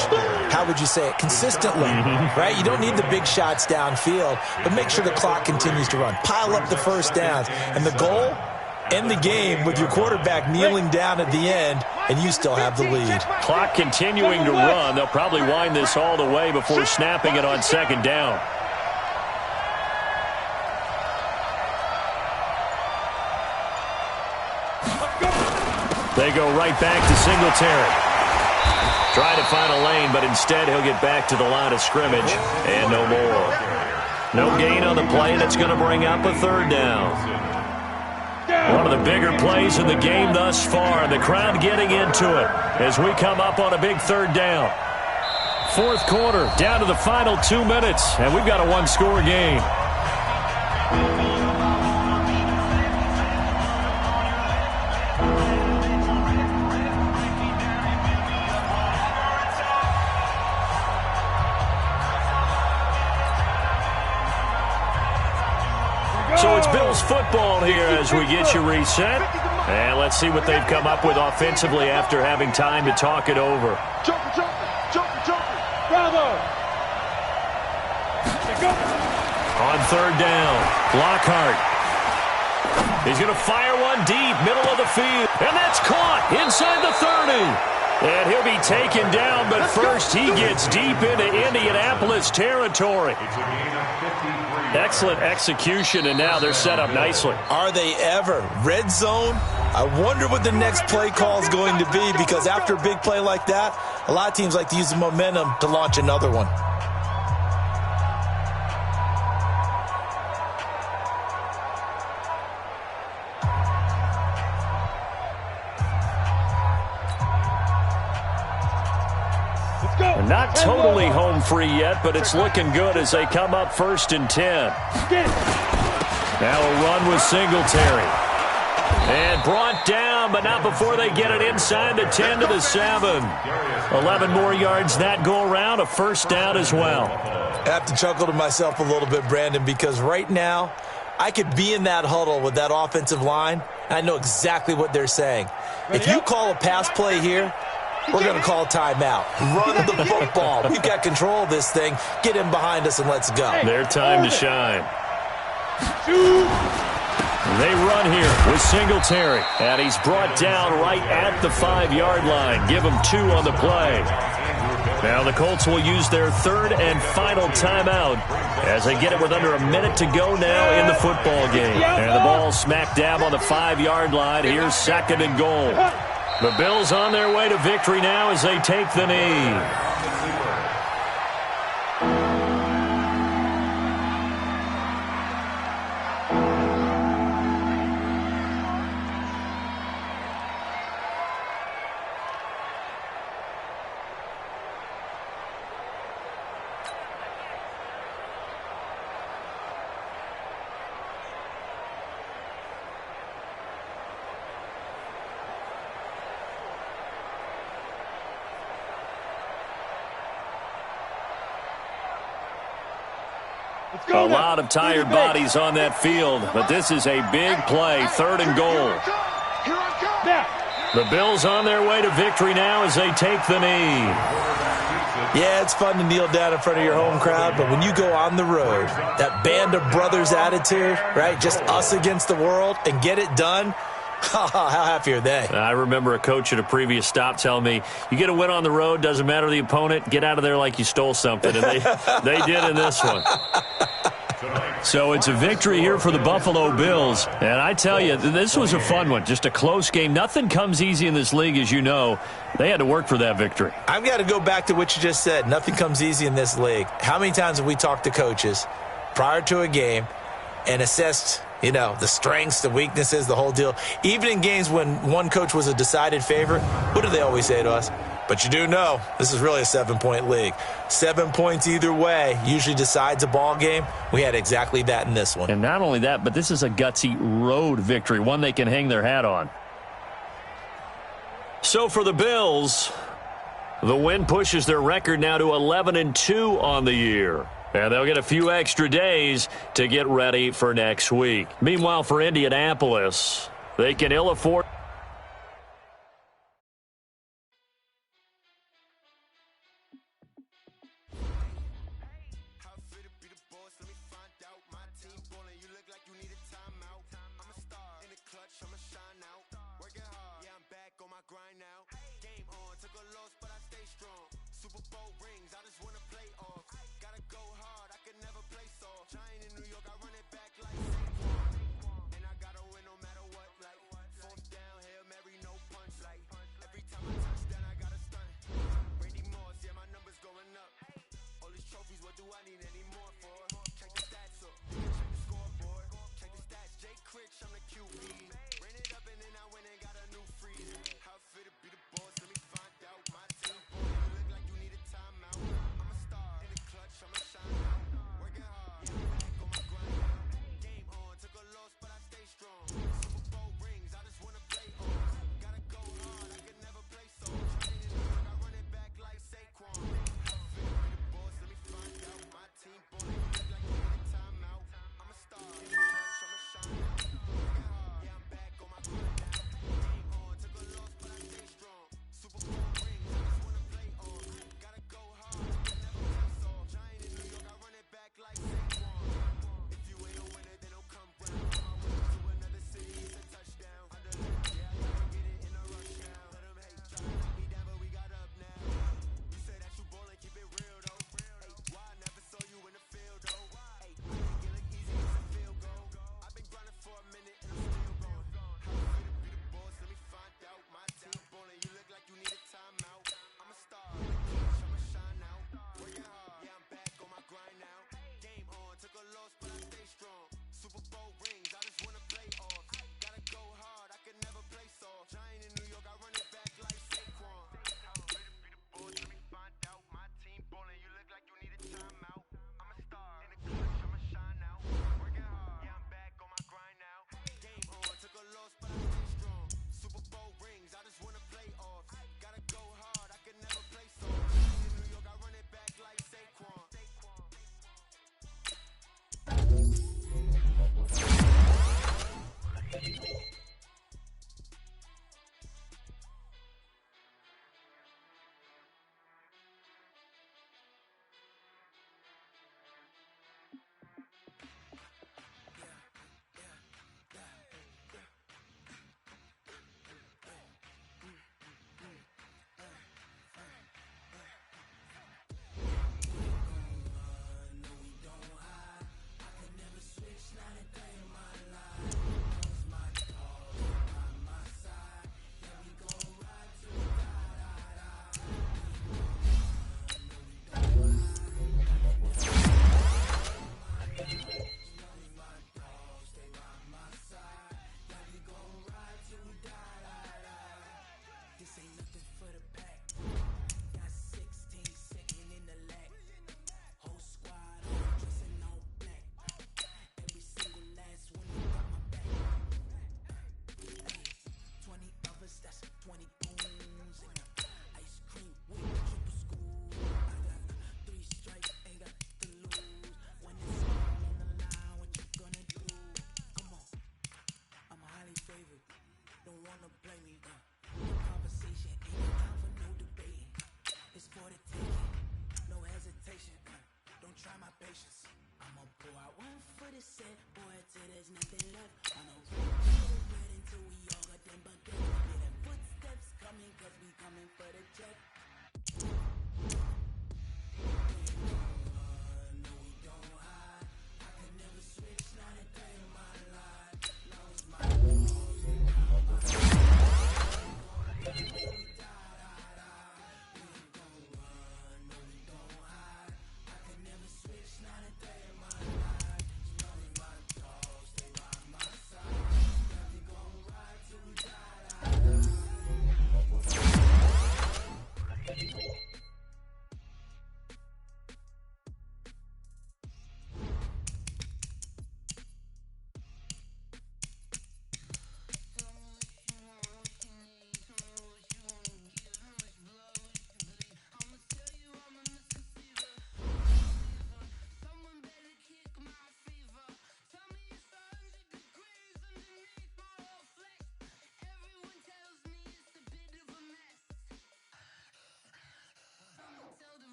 how would you say it, consistently, right? You don't need the big shots downfield, but make sure the clock continues to run. Pile up the first downs, and the goal, end the game with your quarterback kneeling down at the end, and you still have the lead. Clock continuing to run. They'll probably wind this all the way before snapping it on 2nd down. They go right back to Singletary. Trying to find a lane, but instead he'll get back to the line of scrimmage, and no more. No gain on the play, and it's going to bring up a 3rd down. One of the bigger plays in the game thus far, and the crowd getting into it as we come up on a big 3rd down. 4th quarter, down to the final 2 minutes, and we've got a 1-score game. So it's Bills football here as we get you reset. And let's see what they've come up with offensively after having time to talk it over. Joker. Bravo. On third down, Lockhart. He's going to fire one deep, middle of the field. And that's caught inside the 30. And he'll be taken down, but first he gets deep into Indianapolis territory. Excellent execution, and now they're set up nicely. Are they ever? Red zone? I wonder what the next play call is going to be, because after a big play like that, a lot of teams like to use the momentum to launch another one. Not totally home free yet, but it's looking good as they come up 1st and 10. Now a run with Singletary. And brought down, but not before they get it inside the 10 to the 7. 11 more yards that go around, a first down as well. I have to chuckle to myself a little bit, Brandon, because right now I could be in that huddle with that offensive line, and I know exactly what they're saying. If you call a pass play here, we're going to call timeout. Run the football. We've got control of this thing. Get in behind us and let's go. Their time to shine. They run here with Singletary. And he's brought down right at the 5-yard line. Give him 2 on the play. Now the Colts will use their 3rd and final timeout as they get it with under a minute to go now in the football game. And the ball smack dab on the 5-yard line. Here's 2nd and goal. The Bills on their way to victory now as they take the knee. A lot of tired bodies on that field, but this is a big play, 3rd and goal. The Bills on their way to victory now as they take the knee. Yeah, it's fun to kneel down in front of your home crowd, but when you go on the road, that band of brothers attitude, right, just us against the world, and get it done, how happy are they? I remember a coach at a previous stop telling me, you get a win on the road, doesn't matter the opponent, get out of there like you stole something. And they did in this one. So it's a victory here for the Buffalo Bills. And I tell you, this was a fun one, just a close game. Nothing comes easy in this league, as you know. They had to work for that victory. I've got to go back to what you just said. Nothing comes easy in this league. How many times have we talked to coaches prior to a game and assessed, you know, the strengths, the weaknesses, the whole deal? Even in games when one coach was a decided favorite, what do they always say to us? But you do know this is really a 7-point league. 7 points either way usually decides a ball game. We had exactly that in this one. And not only that, but this is a gutsy road victory, one they can hang their hat on. So for the Bills, the win pushes their record now to 11-2 on the year. And they'll get a few extra days to get ready for next week. Meanwhile, for Indianapolis, they can ill afford. Fourth down.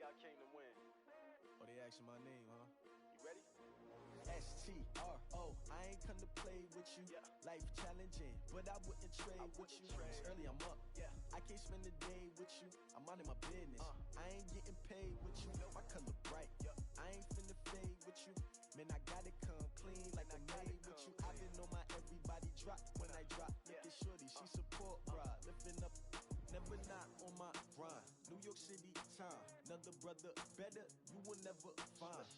y'all came to win. Oh, they asking my name, huh? You ready? S-T-R-O, I ain't come to play with you. Life challenging, but I wouldn't trade with you. It's early, I'm up. I can't spend the day with you. I'm minding my business. I ain't getting paid with you. My color bright. I ain't finna fade with you. Man, I gotta come clean like I made with you. I've been on my everybody drop when I drop. Look at shorty, she support, bruh. Lifting up, never not on my grind. New York City time, another brother better, you will never find.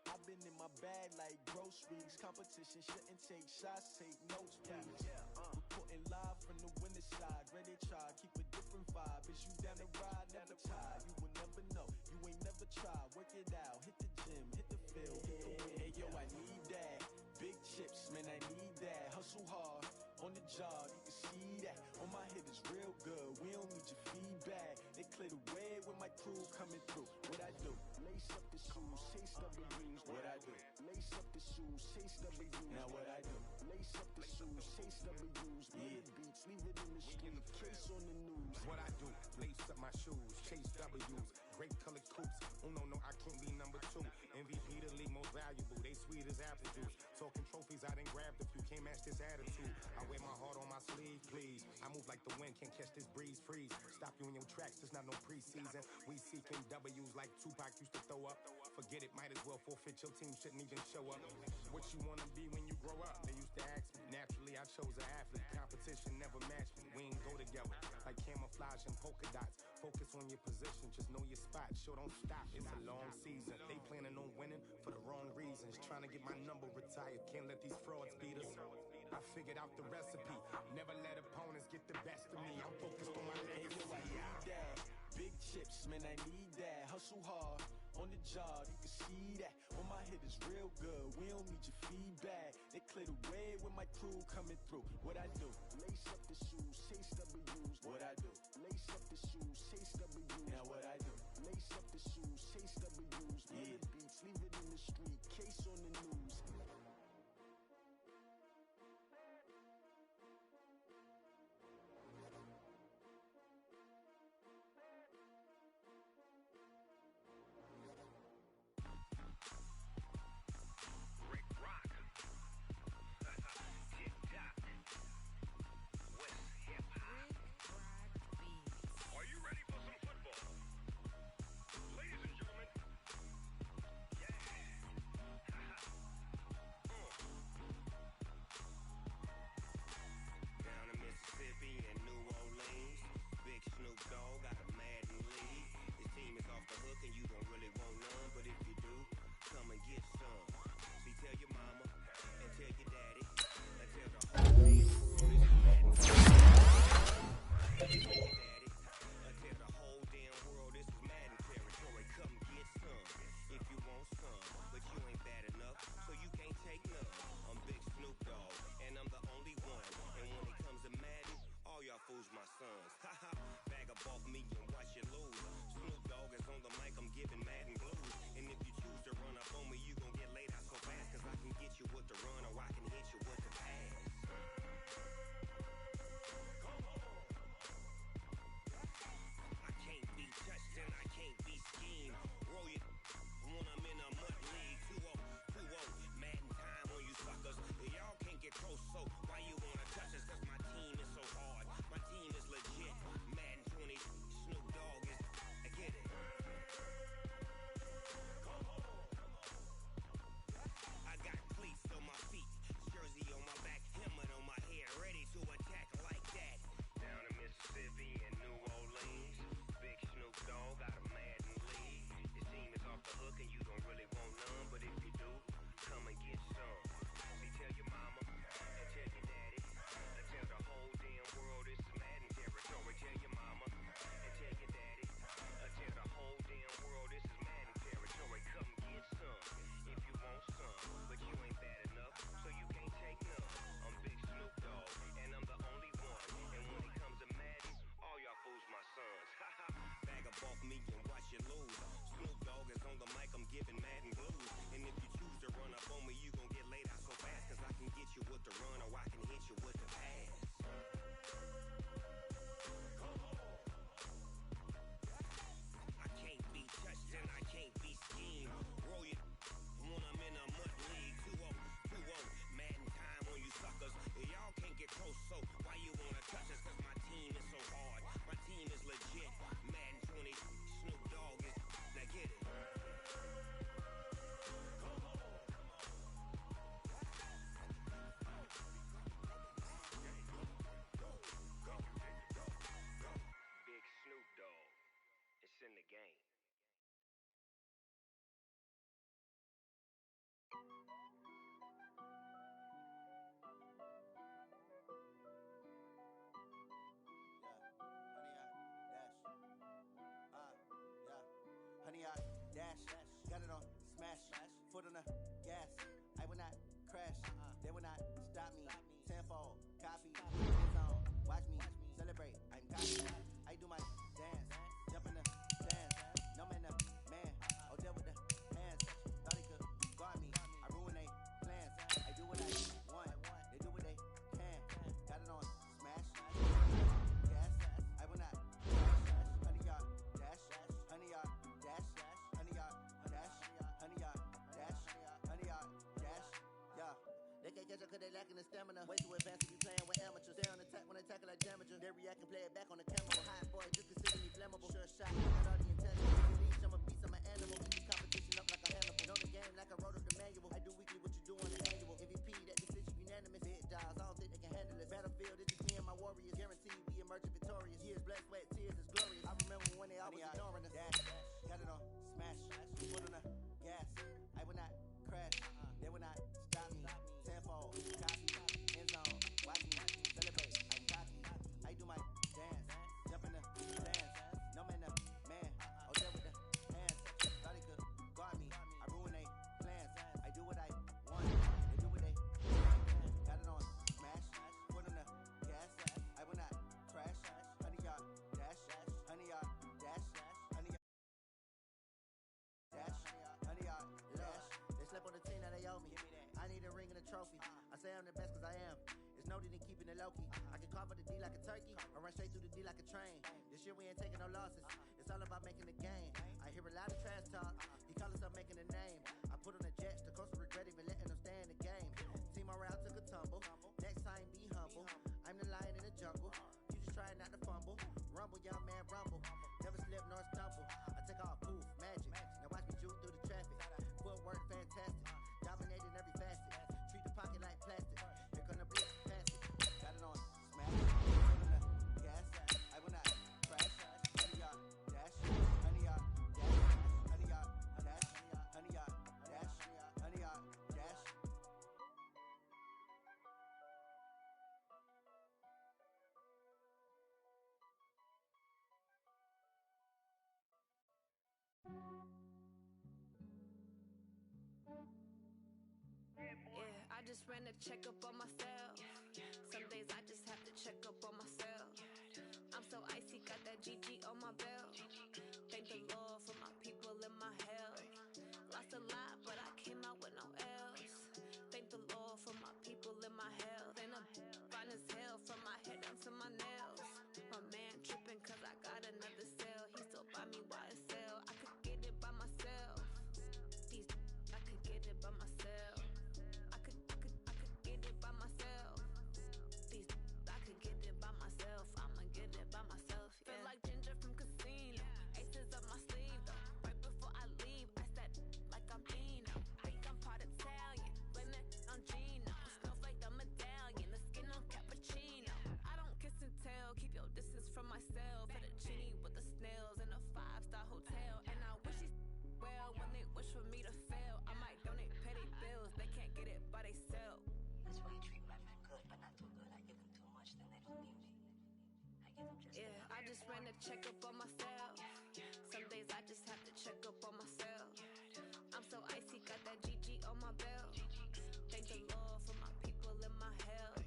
I've been in my bag like groceries. Competition shouldn't take shots, take notes, please. Reporting live from the winning side. Ready try, keep a different vibe. Is you down the ride, never tired. You will never know, you ain't never tried. Work it out, hit the gym, hit the field, hit the win. Hey yo, I need that. Big chips, man, I need that. Hustle hard, on the job, you can see that. On my hit is real good, we don't need your feedback. They clear the way with my crew coming through. What I do? Lace up the shoes, chase W's. What I do? Lace up the shoes, chase W's. Now what I do? Lace up the shoes, chase W's. Mid beats, leave it in the street, case on the news. What I do? Lace up my shoes, chase W's. Great colored coops. Oh no, I can't be number 2. MVP the league most valuable. They sweet as apple juice. Talking trophies, I done grabbed a few. Can't match this attitude. I wear my heart on my sleeve, please. I move like the wind, can't catch this breeze. Freeze. Stop you in your tracks, there's not no preseason. We seeking W's like Tupac used to throw up. Forget it, might as well forfeit. Your team shouldn't even show up. What you wanna be when you grow up? They used to ask me. Naturally, I chose an athlete. Competition never matched me. We ain't go together like camouflage and polka dots. Focus on your position, just know your spot. Sure, don't stop. It's a long season. They planning on winning for the wrong reasons. Trying to get my number retired. Can't let these frauds beat us. I figured out the recipe. Never let opponents get the best of me. I'm focused on my legacy. man, I need that. Hustle hard on the job, you can see that. On my head is real good, we don't need your feedback. They clear the way with my crew coming through. What I do? Lace up the shoes, chase W's. What I do? Lace up the shoes, chase W's. Now what I do? Lace up the shoes, chase W's. Yeah. The beats, leave it in the street, case on the news. Honey, I dash, got it on smash, foot on the gas. I will not crash, they will not stop me. Tenfold, copy, hands on, watch me celebrate. I'm cocky, I do my dance, jump in the stands. No man, the man, oh there with the hands. Thought he could guard me, I ruin they plans. I do what I want, they do what they can. Got it on smash, gas. I will not crash, honey, y'all dash, honey, y'all dash, honey, y'all dash, honey, y'all dash, honey, y'all dash, yeah. They can't catch up cause they lacking the stamina. Way too advanced to be playing with amateurs. Stay on attack when they tackle like damager. They react and play it back on the camera. Hot boy, just consider me flammable. Sure shot, got all the intentions. I'm a beast, I'm an animal. Keep this competition up like a Hannibal. Know the game like I wrote up the manual. I do weekly what you do on the annual. MVP, that decision unanimous. Big dogs, I don't think they can handle it. Battlefield, it's just me and my warriors. Guaranteed we emerging victorious. Years, blood, sweat, tears is glorious. I remember when they always ignoring us. Dash, got it on smash, foot on the gas. I will not crash, they will not stop me. Tenfold, copy, hands on, watch me celebrate. I'm cocky, I do my dance, jump in the stands. No man, the man, a trophy. I say I'm the best cause I am. It's no need in keeping it low-key. I can carve up the D like a turkey, or run straight through the D like a train. This year we ain't taking no losses. It's all about making the game. I hear a lot of trash talk. He call himself making a name. I put on the jets, the coast of regret even letting them stay in the game. Team morale took a tumble. Next time be humble. I'm the lion in the jungle. You just try not to fumble. Rumble, young man, rumble. Never slip nor stumble. I take off, poof, magic. Now watch me juke through the traffic. Footwork fantastic. Dominating every facet. Treat the pocket like plastic. Here come the blitz, pass it. Got it on, smash. Gas, I will not crash. 100 yard dash. 100 yard dash. 100 yard dash. 100 yard dash. 100 yard dash. Yeah, I just ran a checkup on myself. Some days I just have to check up on myself. I'm so icy, got that GG on my belt. Thank the Lord for my people in my health. Lost a lot, but I came out with no L's. Thank the Lord for my people in my health. And I'm fine as hell from my head down to my nails. My man tripping cause I got another cell. He still buy me YSL. I could get it by myself. I could get it by myself. I could get it by myself. I could get it by myself. I'ma get it by myself. Yeah. Feel like Ginger from Casino. Aces up my sleeve though. Right before I leave, I said like I'm Dino. Think I'm part Italian. Blame it on Gino. Snowflake the medallion. The skin on cappuccino. I don't kiss and tell. Keep your distance from myself. Fettuccine with the snails in a 5-star hotel. And I wish he's well when they wish for me to fail. I might donate petty bills. They can't get it by they sell. That's why you treat my friend good, but not too good. I give them too much, then they don't need me. I give them just enough. I just ran a checkup on myself. Some days I just have to check up on myself. I'm so icy, got that GG on my belt. Thank the Lord for my people in my health.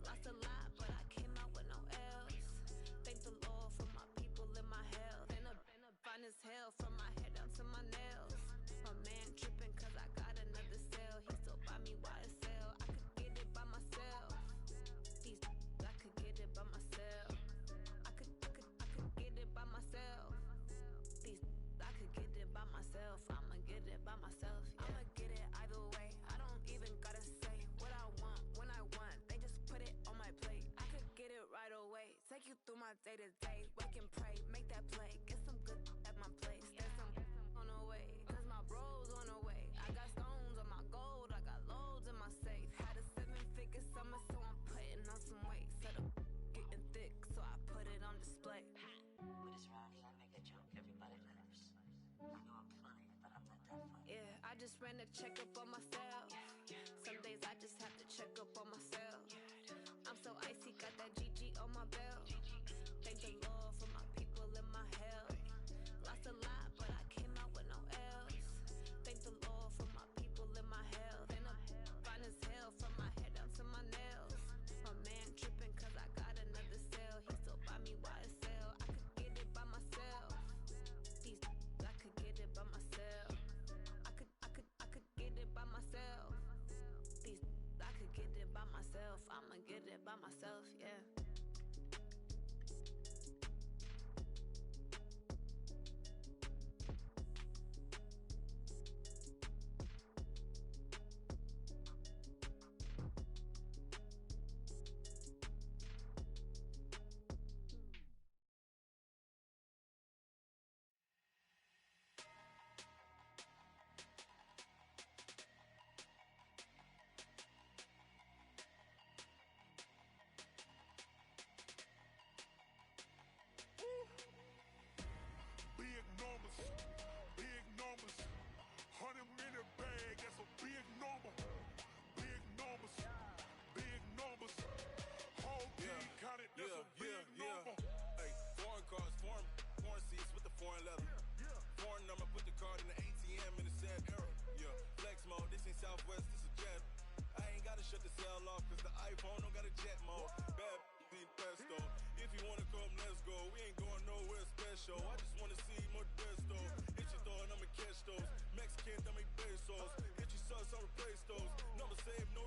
Lost a lot, but I came out with no L's. Thank the Lord for my people in my health. And I'm fine as hell from my head down to my nails. My man tripping cause I got another cell. He still buy me YSL. I could get it by myself. I could get it by myself. I could get it by myself. I could get it by myself. I'ma get it by myself. Yeah. I'ma get it either way. I don't even gotta say what I want when I want. They just put it on my plate. I could get it right away. Take you through my day to day. Wake and pray, make that play. Get some good at my place. There's some on the way. Cause my bros on the way. I got stones on my gold. I got loads in my safe. Had a 7-figure summer, so I'm putting on some weight. Set up getting thick, so I put it on display. With this round here, I make a joke, everybody laughs. I know I'm funny, but I'm not that funny. Yeah, I just ran a checkup on myself. Some days I just have to check up on myself. I'm so icy, got that GG on my belt. Thank the Lord for my people in my health. Lost a lot, but I came out with no L's. Thank the Lord for my people in my health. And I'm fine as hell from my head down to my nails. My man tripping cause I got another cell. He still buy me YSL. I could get it by myself. I could get it by myself. I could get it by myself. I could get it by myself. I'ma get it by myself, yeah. Big numbers. 100 minute bag, that's a big number. Big numbers. Big numbers. Whole team counted, that's a big number. Hey, foreign cars, foreign seats with the foreign leather. Foreign number, put the card in the ATM in the sad era. Yeah, flex mode, this ain't Southwest, this is jet. I ain't gotta shut the cell off, cause the iPhone don't got a jet mode. Bad need pesto. If you wanna come, let's go. We ain't going nowhere special. I just wanna see more desto. Hit your door and I'ma catch those. Mexican, dummy pesos. Hit your sauce, I'll replace those. Number save, no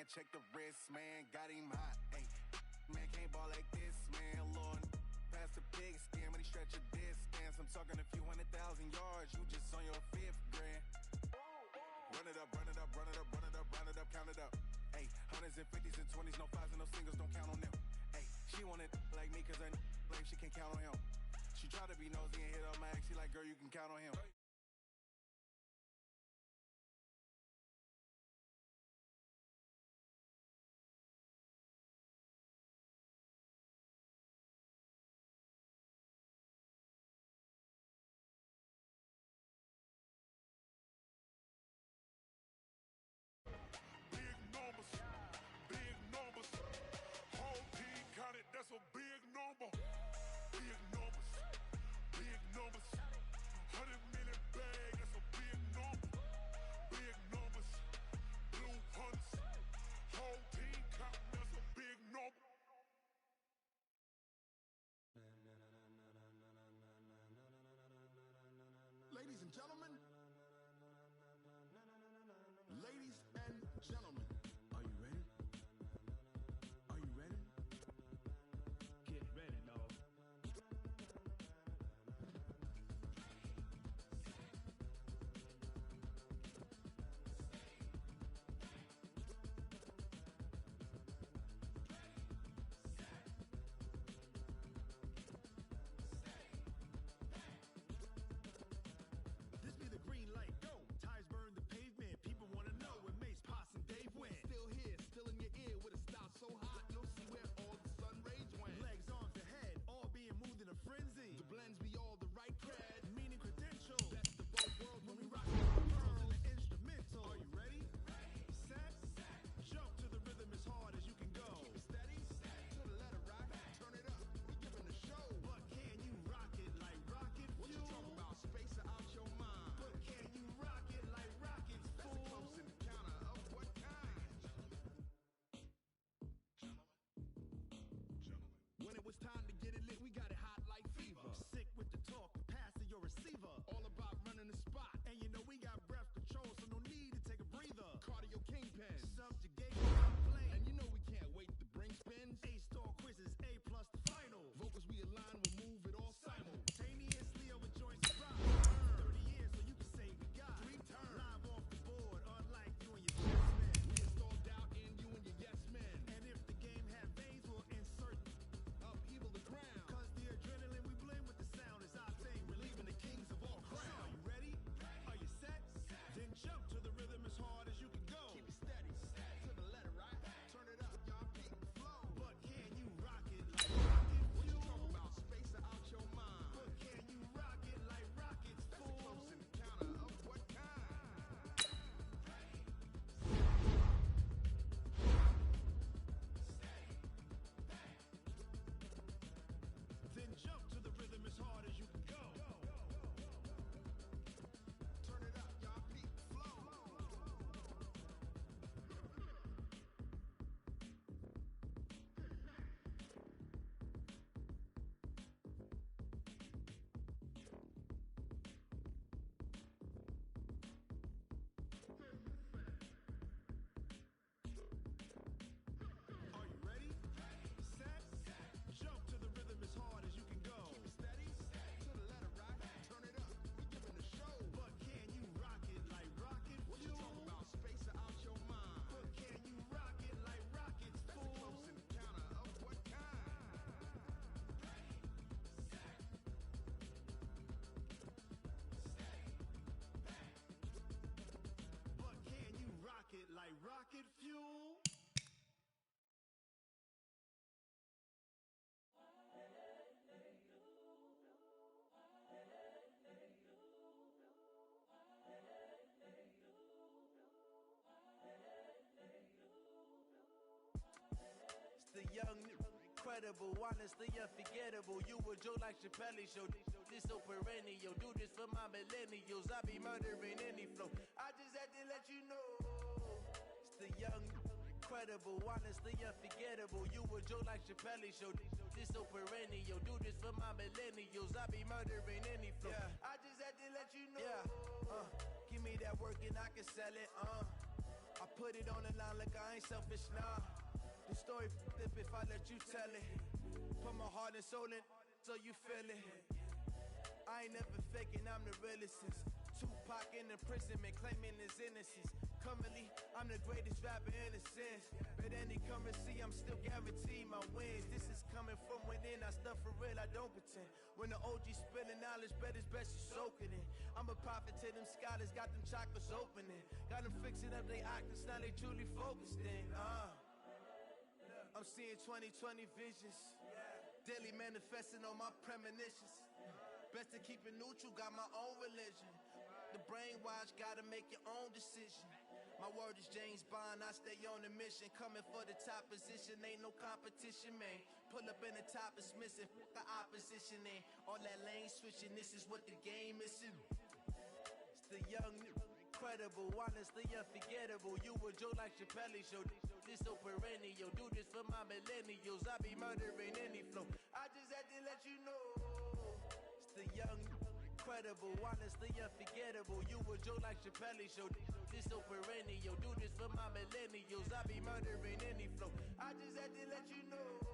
man. Check the wrist, man. Got him hot. Ay, man can't ball like this, man. Lord, pass the pig skin when he stretch a distance. I'm talking a few 100,000 yards. You just on your 5th grand. Run it up, run it up, run it up, run it up, run it up, count it up. Ay, hundreds and 50s and 20s, no 5s and no singles, don't count on them. Ay, she want it like me, cause her lame, she can't count on him. She try to be nosy and hit up my ex, she like, girl, you can count on him. Big numbers, big numbers. Whole team counted, that's a big number. Big numbers, big numbers. 100 million bag, that's a big number. Big numbers, blue hunts. Whole team counting, that's a big number. Ladies and gentlemen. Ladies and gentlemen. Are you ready? Are you ready? Get ready, dog. This be the green light, go. Tires burn the pavement. People wanna know where Mace, Poss, and Dave went. Still here, still in your ear with a style so hot, you'll see where all the sun rays went. Legs, arms, the head, all being moved in a frenzy. The blends be all the right cred, meaning credentials. Best of both worlds when we rock the pearls and the instrumental. Are you ready? Set, jump to the rhythm as hard as you can go. Keep it steady, to the letter rock, turn it up. We giving the show. But can you rock it like rocket fuel? What you talking about? Space out your mind. But can you rock it like rockets, fool? That's a close encounter of what kind? When it was time to get it lit, we got it hot like fever. Sick with the talk, pass to your receiver. All about running the spot. And you know we got breath control, so no need to take a breather. Cardio kingpin, subjugation, flame. And you know we can't wait to bring spins. A-star quizzes, A+ the final. Vocals we align, we'll move it all simultaneously over joints and rock. 30 years, so you can say we got 3 turns. Live off the board, unlike you and your chess men. We install doubt in you and your yes men. And if the game had veins, we'll insert upheaval the ground. Cause the adrenaline we blend with the sound is our thing. Relieving the kings of all crowns. Are you ready? Are you set? Then jump to the rhythm as hard as you can go. Keep it steady, to the letter, right? Turn it up, y'all peak the flow. But can you rock it like rocket? What you talking about? Space out your mind. But can you rock it like rockets, fool? That's a close encounter of what kind? Then jump to the rhythm as hard as you can go. Turn it up, y'all peak the flow. Are you ready? Set, jump to the rhythm as hard as you can go. Keep it steady, to the letter rock, turn it up. We giving the show. But can you rock it like rocket fuel? What you talking about? Space out your mind. But can you rock it like rockets, fool? That's a close encounter of what kind? But can you rock it like rocket fuel? It's the young, incredible, honestly unforgettable. You a Joe like Chappelle show. This so perennial. Do this for my millennials. I be murdering any flow. I just had to let you know. It's the young, incredible, honestly unforgettable. You a Joe like Chappelle show. This so perennial. Do this for my millennials. I be murdering any flow. Yeah. I just had to let you know. Yeah. Give me that work and I can sell it. I put it on the line like I ain't selfish, nah. The story if I let you tell it. Put my heart and soul in so you feel it. I ain't never faking, I'm the realest since Tupac in imprisonment, claiming his innocence. Currently, I'm the greatest rapper in a sense. But any currency, I'm still guaranteed my wins. This is coming from within, I stuff for real, I don't pretend. When the OG spilling knowledge, bet it's best you soak it in. I'm a prophet to them scholars, got them chakras opening. Got them fixing up they octaves, now they truly focused in. I'm seeing 2020 visions. Daily manifesting on my premonitions. Best to keep it neutral, got my own religion. The brainwash, gotta make your own decision. My word is James Bond, I stay on the mission. Coming for the top position, ain't no competition, man. Pull up in the top is missing, the opposition ain't. All that lane switching, this is what the game is. It's the young, incredible, honestly unforgettable. You a Joe like Chappelle show. This so perennial, do this for my millennials. I be murdering any flow. I just had to let you know. It's the young, incredible, honestly unforgettable. You a Joe like Chappelle show. This so perennial, do this for my millennials. I be murdering any flow. I just had to let you know.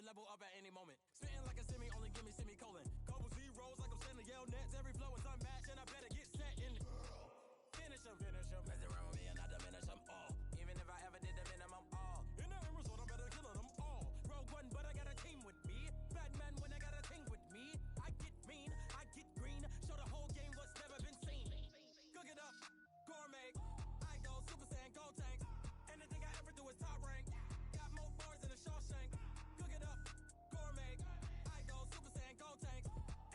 Level up at any moment. Spitting like a semi, only give me semicolon. Couple zeros like I'm sending yell nets. Every flow is unmatched, and I better get set in. Finish them. Mess around with me and I diminish them all. Even if I ever did the minimum all. In the end result, I'm better killing them all. Rogue one, but I got a team with me. Batman when I got a thing with me. I get mean, I get green. Show the whole game what's never been seen. Cook it up, gourmet. I go Super Saiyan, go tank. Anything I ever do is top rank. Got more bars than a Shawshank. Cook it up, gourmet. I go Super Saiyan, go tank.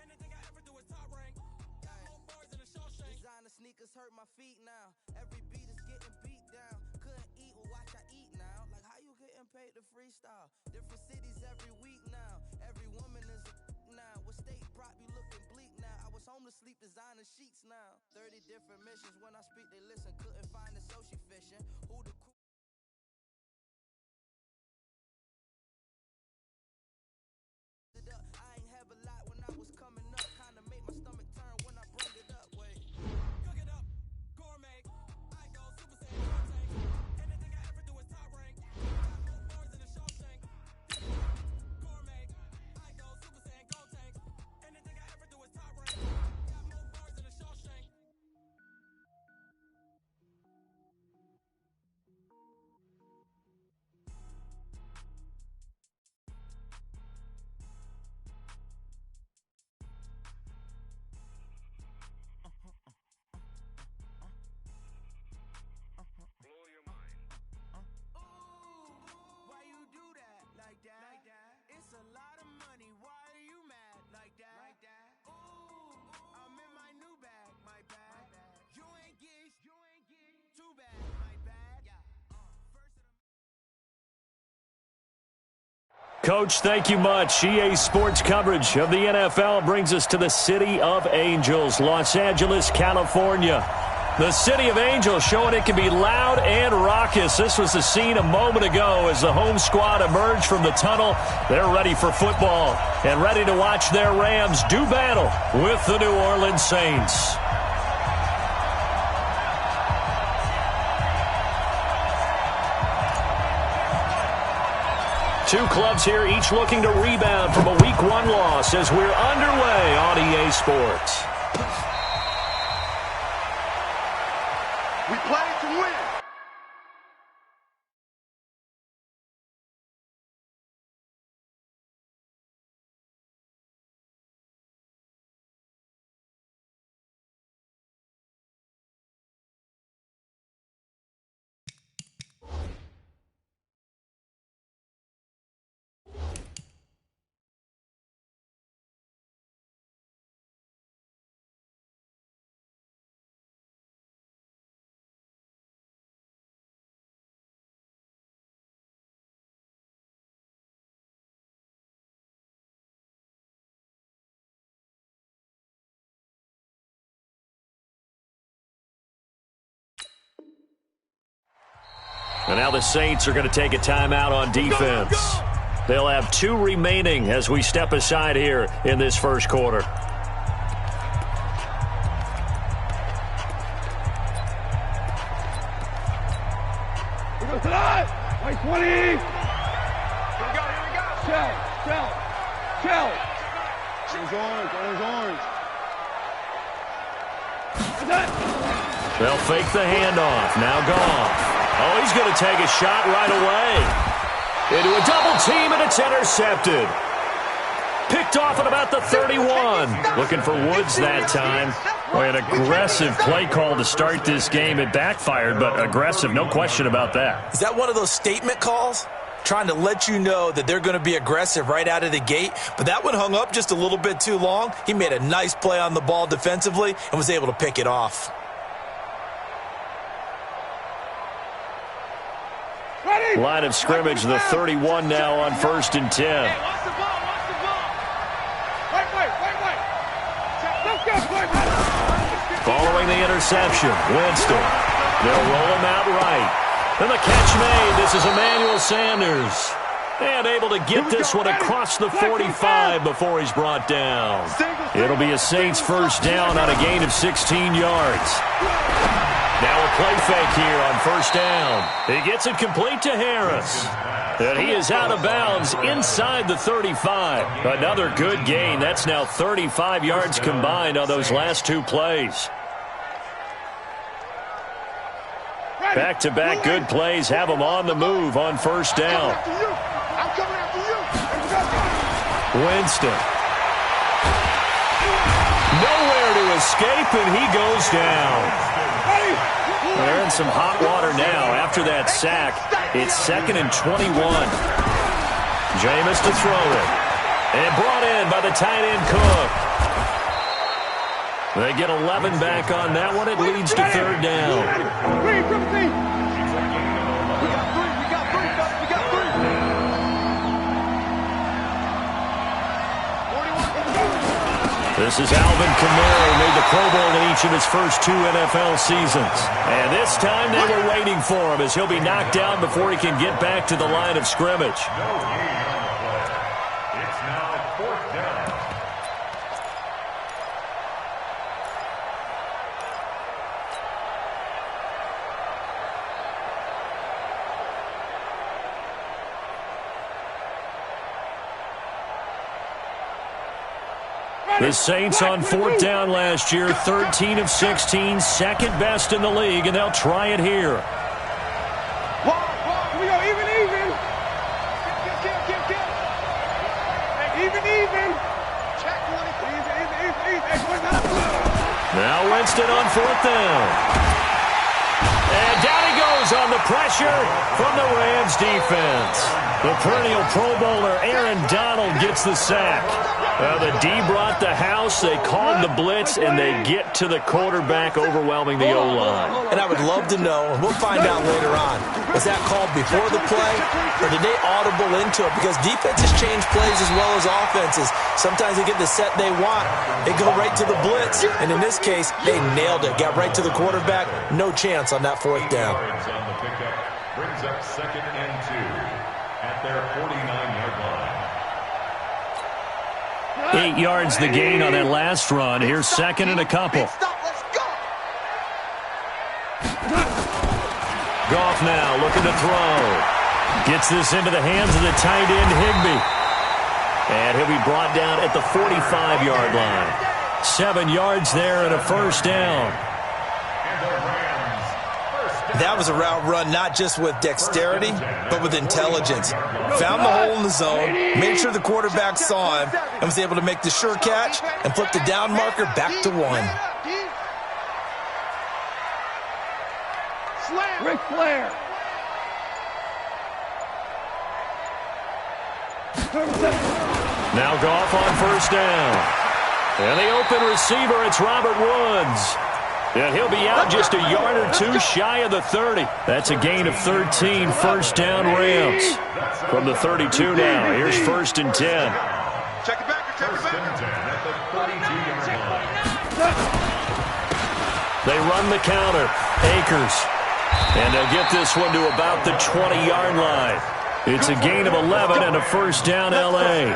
Anything I ever do is top rank. Got more bars than a Shawshank. Designer sneakers hurt my feet now. Every beat is getting beat down. Couldn't eat, well watch I eat now. Like how you getting paid to freestyle? Different cities every week now. Every woman is a now. With state prop you looking bleak now. I was home to sleep designer sheets now. 30 different missions. When I speak they listen. Couldn't find the social fishing. Who the cool? I ain't have a lot when I was coming up. Kinda made my stomach turn when I brought it up. Wait. Cook it up, gourmet. I go Super Saiyan, go tank. Anything I ever do is top rank. Got more bars than a Shawshank. Gourmet. I go Super Saiyan, go tank. Anything I ever do is top rank. Got more bars than a Shawshank. Why you do that like that? It's a lot of money. Why are you mad like that? Ooh, I'm in my new bag, my bad. You ain't get too bad, my bad. Coach, thank you much. EA Sports coverage of the NFL brings us to the City of Angels, Los Angeles, California. The City of Angels showing it can be loud and raucous. This was the scene a moment ago as the home squad emerged from the tunnel. They're ready for football and ready to watch their Rams do battle with the New Orleans Saints. Two clubs here, each looking to rebound from a Week 1 loss as we're underway on EA Sports. We play to win. And now the Saints are going to take a timeout on defense. They'll have 2 remaining as we step aside here in this first quarter. Wait, 20. Here we go. Shell. Orange. They'll fake the handoff. Now Goff. Oh, he's going to take a shot right away. Into a double team, and it's intercepted. Picked off at about the 31. Looking for Woods that time. Boy, an aggressive play call to start this game. It backfired, but aggressive, no question about that. Is that one of those statement calls? Trying to let you know that they're going to be aggressive right out of the gate, but that one hung up just a little bit too long. He made a nice play on the ball defensively and was able to pick it off. Line of scrimmage, the 31 now on 1st and 10. Hey, watch the ball. Wait. Following the interception, Winston. They'll roll him out right. And the catch made. This is Emmanuel Sanders. And able to get this one across the 45 before he's brought down. It'll be a Saints first down on a gain of 16 yards. Now a play fake here on first down. He gets it complete to Harris. And he is out of bounds inside the 35. Another good gain. That's now 35 yards combined on those last 2 plays. Back-to-back good plays have him on the move on first down. I'm coming after you. Winston. Nowhere to escape, and he goes down. They're in some hot water now after that sack. It's 2nd and 21. Jameis to throw it. And brought in by the tight end Cook. They get 11 back on that one. It leads to 3rd down. We got three. This is Alvin Kamara, who made the Pro Bowl in each of his first 2 NFL seasons. And this time they were waiting for him as he'll be knocked down before he can get back to the line of scrimmage. No gain on the play. It's now 4th down. The Saints on 4th down last year, 13 of 16, second best in the league, and they'll try it here. We go even. Even. Check one. Now Winston on 4th down. And down he goes on the pressure from the Rams defense. The perennial Pro Bowler Aaron Donald gets the sack. The D brought the house, they called the blitz, and they get to the quarterback, overwhelming the O-line. And I would love to know, and we'll find out later on, was that called before the play, or did they audible into it? Because defenses change plays as well as offenses. Sometimes they get the set they want, they go right to the blitz, and in this case, they nailed it, got right to the quarterback, no chance on that 4th down. Yards on the pickup brings up 2nd and 2 at their 49-yard line. 8 yards the gain on that last run. Here's 2nd and a couple. Goff now looking to throw. Gets this into the hands of the tight end Higbee. And he'll be brought down at the 45-yard line. 7 yards there and a first down. And the Rams That was a route run not just with dexterity, but with intelligence. Found the hole in the zone, made sure the quarterback saw him, and was able to make the sure catch and flip the down marker back to 1. Ric Flair. Now Goff on first down. And the open receiver, it's Robert Woods. And he'll be out just a yard or two shy of the 30. That's a gain of 13, first down Rams. From the 32 now, here's 1st and 10. Check it back, check it back. At the 32-yard line. They run the counter. Akers. And they'll get this one to about the 20-yard line. It's a gain of 11 and a first down L.A.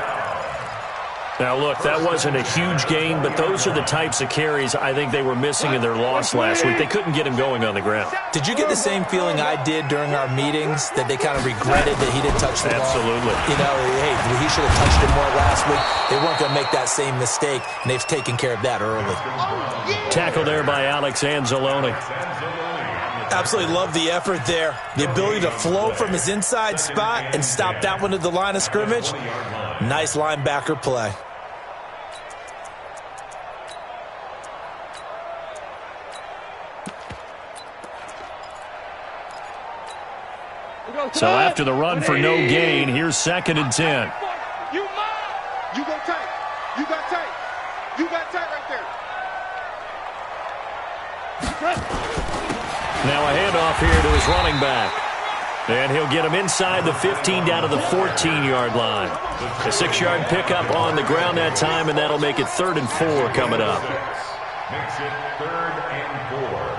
Now, look, that wasn't a huge gain, but those are the types of carries I think they were missing in their loss last week. They couldn't get him going on the ground. Did you get the same feeling I did during our meetings, that they kind of regretted that he didn't touch the ball? Absolutely. You know, hey, he should have touched it more last week. They weren't going to make that same mistake, and they've taken care of that early. Tackle there by Alex Anzalone. Absolutely love the effort there. The ability to flow from his inside spot and stop that one at the line of scrimmage. Nice linebacker play. So after the run for no gain, here's 2nd and 10. You go tight. You got tight. You got tight right there. Now a handoff here to his running back. And he'll get him inside the 15 down to the 14-yard line. A 6-yard pickup on the ground that time, and that'll make it 3rd and 4 coming up. Makes it 3rd and 4.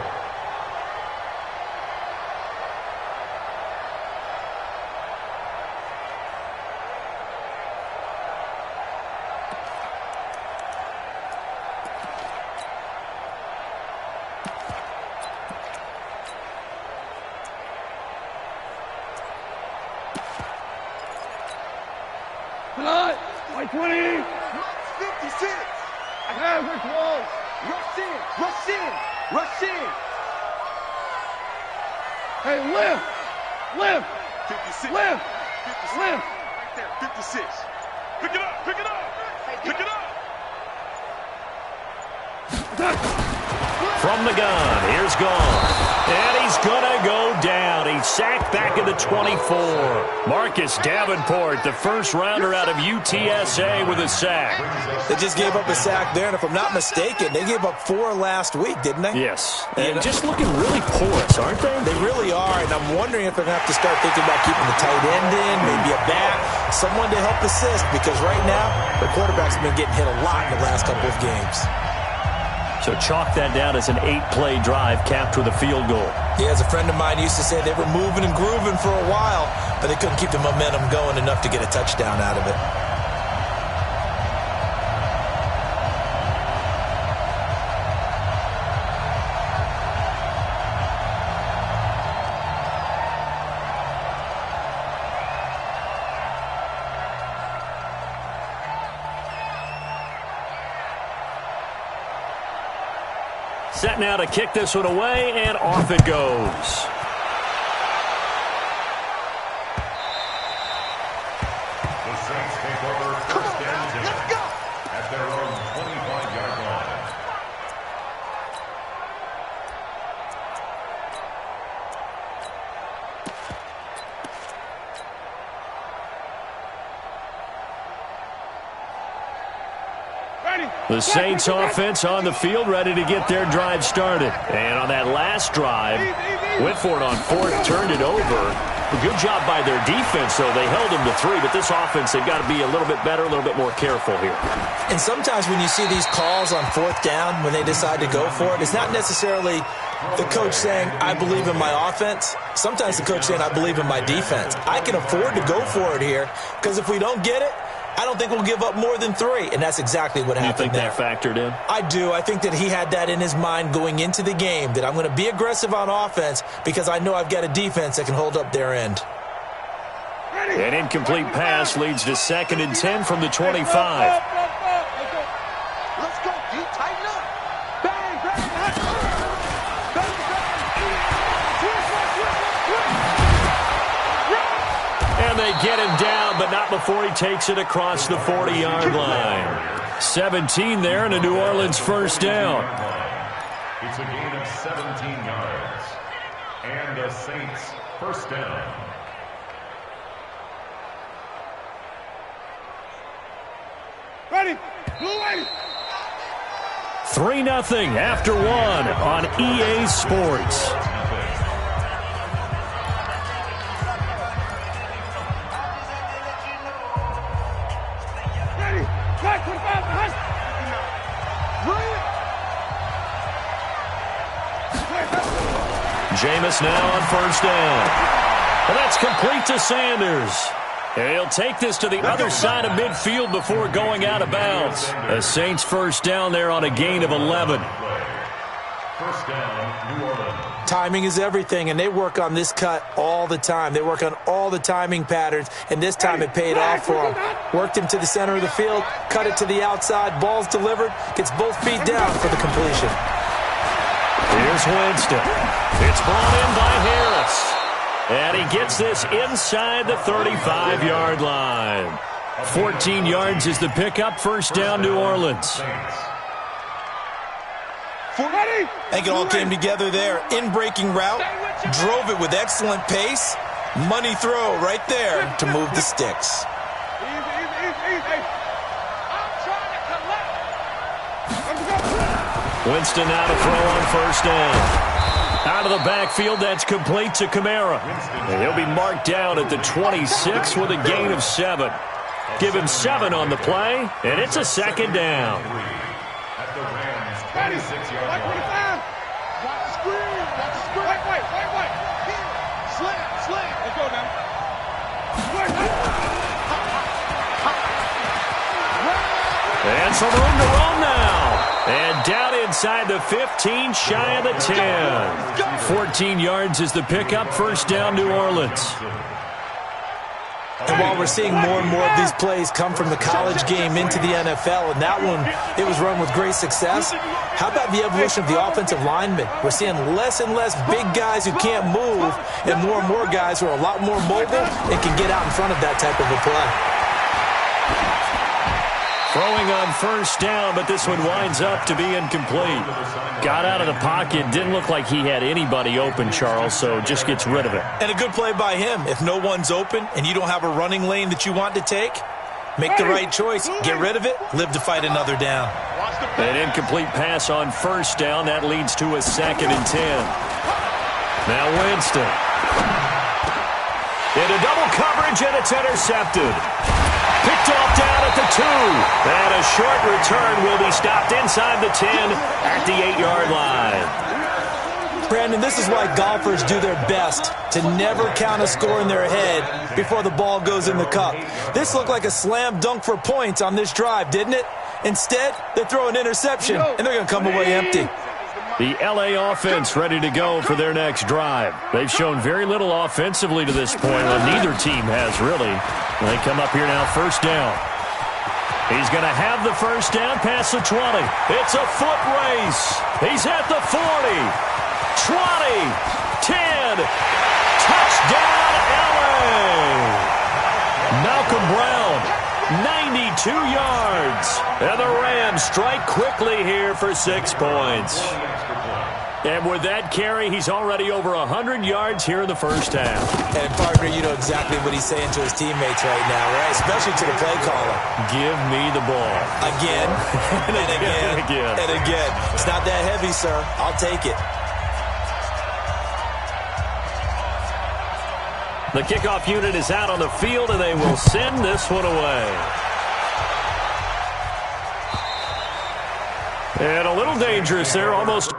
Like 20. 56. I have it close. Rush in. Rush in. Rush in. Hey, lift. Lift. 56. Lift. 56. Lift. Right there. 56. Pick it up. Pick it up. Pick it up. From the gun, here's Gone. And he's going to go down. He's sacked back at the 24. Marcus Davenport, the first rounder out of UTSA with a sack. They just gave up a sack there, and if I'm not mistaken, they gave up 4 last week, didn't they? Yes. And just looking really porous, aren't they? They really are, and I'm wondering if they're going to have to start thinking about keeping the tight end in, maybe a back, someone to help assist, because right now, the quarterback's been getting hit a lot in the last couple of games. So chalk that down as an 8-play drive capped with a field goal. Yeah, as a friend of mine used to say, they were moving and grooving for a while, but they couldn't keep the momentum going enough to get a touchdown out of it. Set now to kick this one away, and off it goes. The Saints take over 1st and 10 at their own 25-yard line. The Saints offense on the field, ready to get their drive started. And on that last drive, went for it on 4th, turned it over. A good job by their defense, though. They held them to 3, but this offense, they've got to be a little bit better, a little bit more careful here. And sometimes when you see these calls on 4th down, when they decide to go for it, it's not necessarily the coach saying, I believe in my offense. Sometimes the coach saying, I believe in my defense. I can afford to go for it here, because if we don't get it, I don't think we'll give up more than 3, and that's exactly what happened there. You think that factored in? I do. I think that he had that in his mind going into the game, that I'm going to be aggressive on offense because I know I've got a defense that can hold up their end. An incomplete pass leads to 2nd and 10 from the 25. Let's go, D. Tighten up. Bang, bang, bang, bang, bang. they get him down, but not before he takes it across the 40-yard line. 17 there and a New Orleans first down. It's a gain of 17 yards. And the Saints first down. Ready. Blue ready. 3-0 after one on EA Sports. Ready. Back 25 behind. Jameis now on first down. And that's complete to Sanders. He'll take this to the other side of midfield before going out of bounds. The Saints first down there on a gain of 11. First down, New Orleans. Timing is everything, and they work on this cut all the time. They work on all the timing patterns, and this time it paid off for them. Worked him to the center of the field, cut it to the outside, ball's delivered, gets both feet down for the completion. Here's Winston. It's brought in by Harris. And he gets this inside the 35-yard line. 14 yards is the pickup. First down, New Orleans. Ready. I think it all came together there. In-breaking route, drove it with excellent pace. Money throw right there to move the sticks. Easy. I'm trying to collect. Winston now to throw on first down. Out of the backfield, that's complete to Kamara. And he'll be marked down at the 26 with a gain of 7. Give him 7 on the play, and it's a second down. At the Rams' 26-yard line. Watch the screen. Wait. Slam. Let's go now. And some room to run now. And down inside the 15, shy of the 10. 14 yards is the pickup. First down, New Orleans. And while we're seeing more and more of these plays come from the college game into the NFL, and that one, it was run with great success, how about the evolution of the offensive linemen? We're seeing less and less big guys who can't move, and more guys who are a lot more mobile and can get out in front of that type of a play. Throwing on first down, but this one winds up to be incomplete. Got out of the pocket, didn't look like he had anybody open, Charles, so just gets rid of it. And a good play by him. If no one's open and you don't have a running lane that you want to take, make the right choice, get rid of it, live to fight another down. An incomplete pass on first down, that leads to a 2nd and 10. Now Winston. Into double coverage, and it's intercepted. Picked off down at the 2. And a short return will be stopped inside the 10 at the 8-yard line. Brandon, this is why golfers do their best to never count a score in their head before the ball goes in the cup. This looked like a slam dunk for points on this drive, didn't it? Instead, they throw an interception, and they're going to come away empty. The L.A. offense ready to go for their next drive. They've shown very little offensively to this point, and neither team has really. They come up here now, first down. He's going to have the first down past the 20. It's a foot race. He's at the 40, 20, 10. Touchdown, L.A. Malcolm Brown, 92 yards. And the Rams strike quickly here for 6 points. And with that carry, he's already over 100 yards here in the first half. And, partner, you know exactly what he's saying to his teammates right now, right? Especially to the play caller. Give me the ball. Again, and again, and again. It's not that heavy, sir. I'll take it. The kickoff unit is out on the field, and they will send this one away. And a little dangerous there, almost.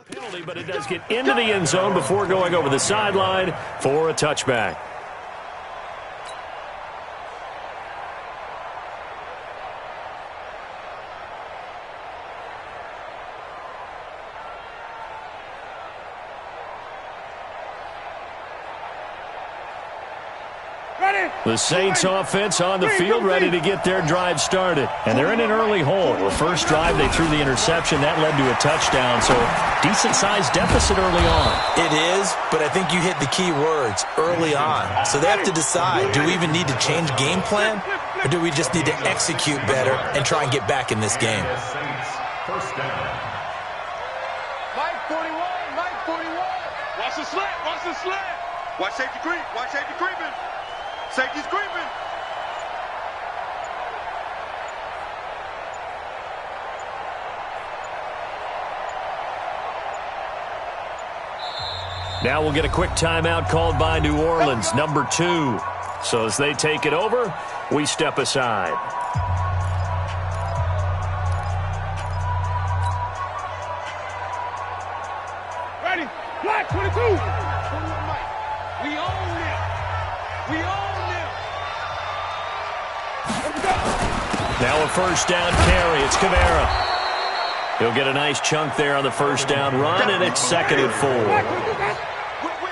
Penalty, but it does get into the end zone before going over the sideline for a touchback. The Saints offense on the field, ready to get their drive started. And they're in an early hole. The first drive, they threw the interception. That led to a touchdown, so decent-sized deficit early on. It is, but I think you hit the key words, early on. So they have to decide, do we even need to change game plan, or do we just need to execute better and try and get back in this game? First down. Mike 41, Mike 41. Watch the slant, watch the slant. Watch safety creep, watch safety creeping. Safety's creeping. Now we'll get a quick timeout called by New Orleans, number 2. So as they take it over, we step aside. Ready? Black 22. 21 Mike. We own it. We own it. Now a first down carry. It's Kamara. He'll get a nice chunk there on the first down run, and it's 2nd and 4.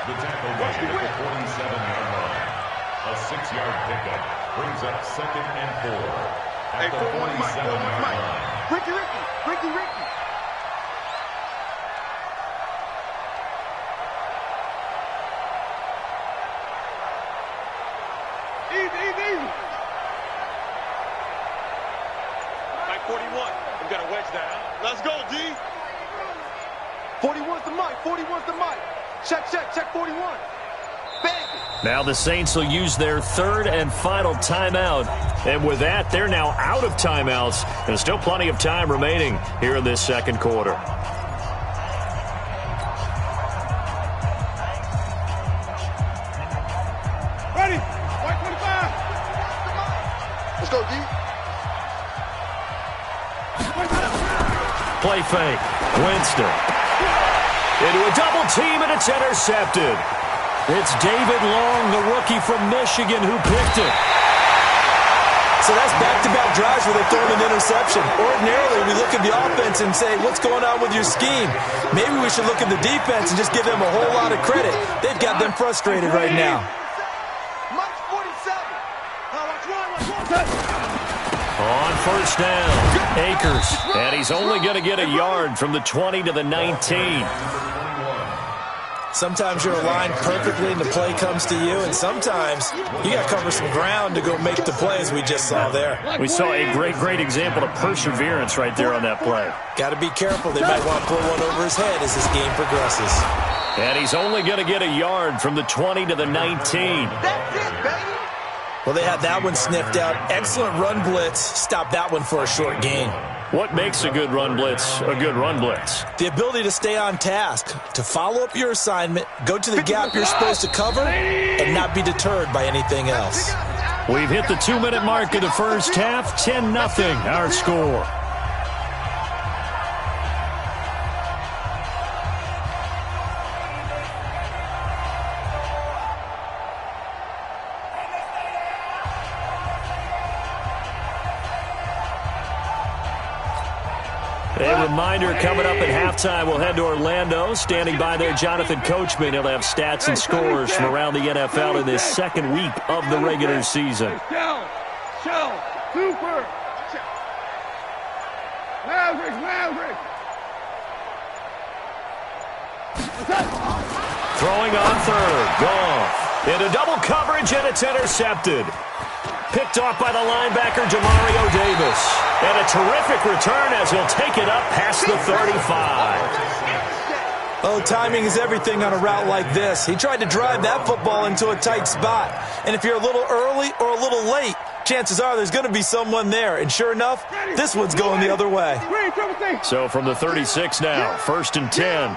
The tackle made at the 47-yard line. A 6-yard pickup brings up 2nd and 4 at the 47-yard line. Ricky. Easy. Mike 41. We got to wedge that out. Let's go, D. 41's the Mike. 41's the Mike. Check 41. Bang. Now the Saints will use their 3rd and final timeout. And with that, they're now out of timeouts. There's still plenty of time remaining here in this second quarter. Ready? White 25. Let's go, D. Play fake. Winston. Into a double team, and it's intercepted. It's David Long, the rookie from Michigan, who picked it. So that's back-to-back drives where they've thrown an interception. Ordinarily, we look at the offense and say, what's going on with your scheme? Maybe we should look at the defense and just give them a whole lot of credit. They've got them frustrated right now. Mike's 47. On first down, Akers. And he's only going to get a yard from the 20 to the 19. Sometimes you're aligned perfectly and the play comes to you, and sometimes you got to cover some ground to go make the play, as we just saw there. We saw a great example of perseverance right there on that play. Got to be careful. They might want to pull one over his head as this game progresses. And he's only going to get a yard from the 20 to the 19. That's it, baby. Well, they had that one sniffed out. Excellent run blitz. Stop that one for a short gain. What makes a good run blitz a good run blitz? The ability to stay on task, to follow up your assignment, go to the gap you're supposed to cover, and not be deterred by anything else. We've hit the 2-minute mark of the first half. 10-0 our score. A reminder, coming up at halftime, we'll head to Orlando. Standing by there, Jonathan Coachman. He'll have stats and scores from around the NFL in this second week of the regular season. Show, super. Maverick. Throwing on third, Goff. Into double coverage, and it's intercepted. Picked off by the linebacker, Demario Davis. And a terrific return as he'll take it up past the 35. Oh, timing is everything on a route like this. He tried to drive that football into a tight spot. And if you're a little early or a little late, chances are there's going to be someone there. And sure enough, this one's going the other way. So from the 36 now, 1st and 10.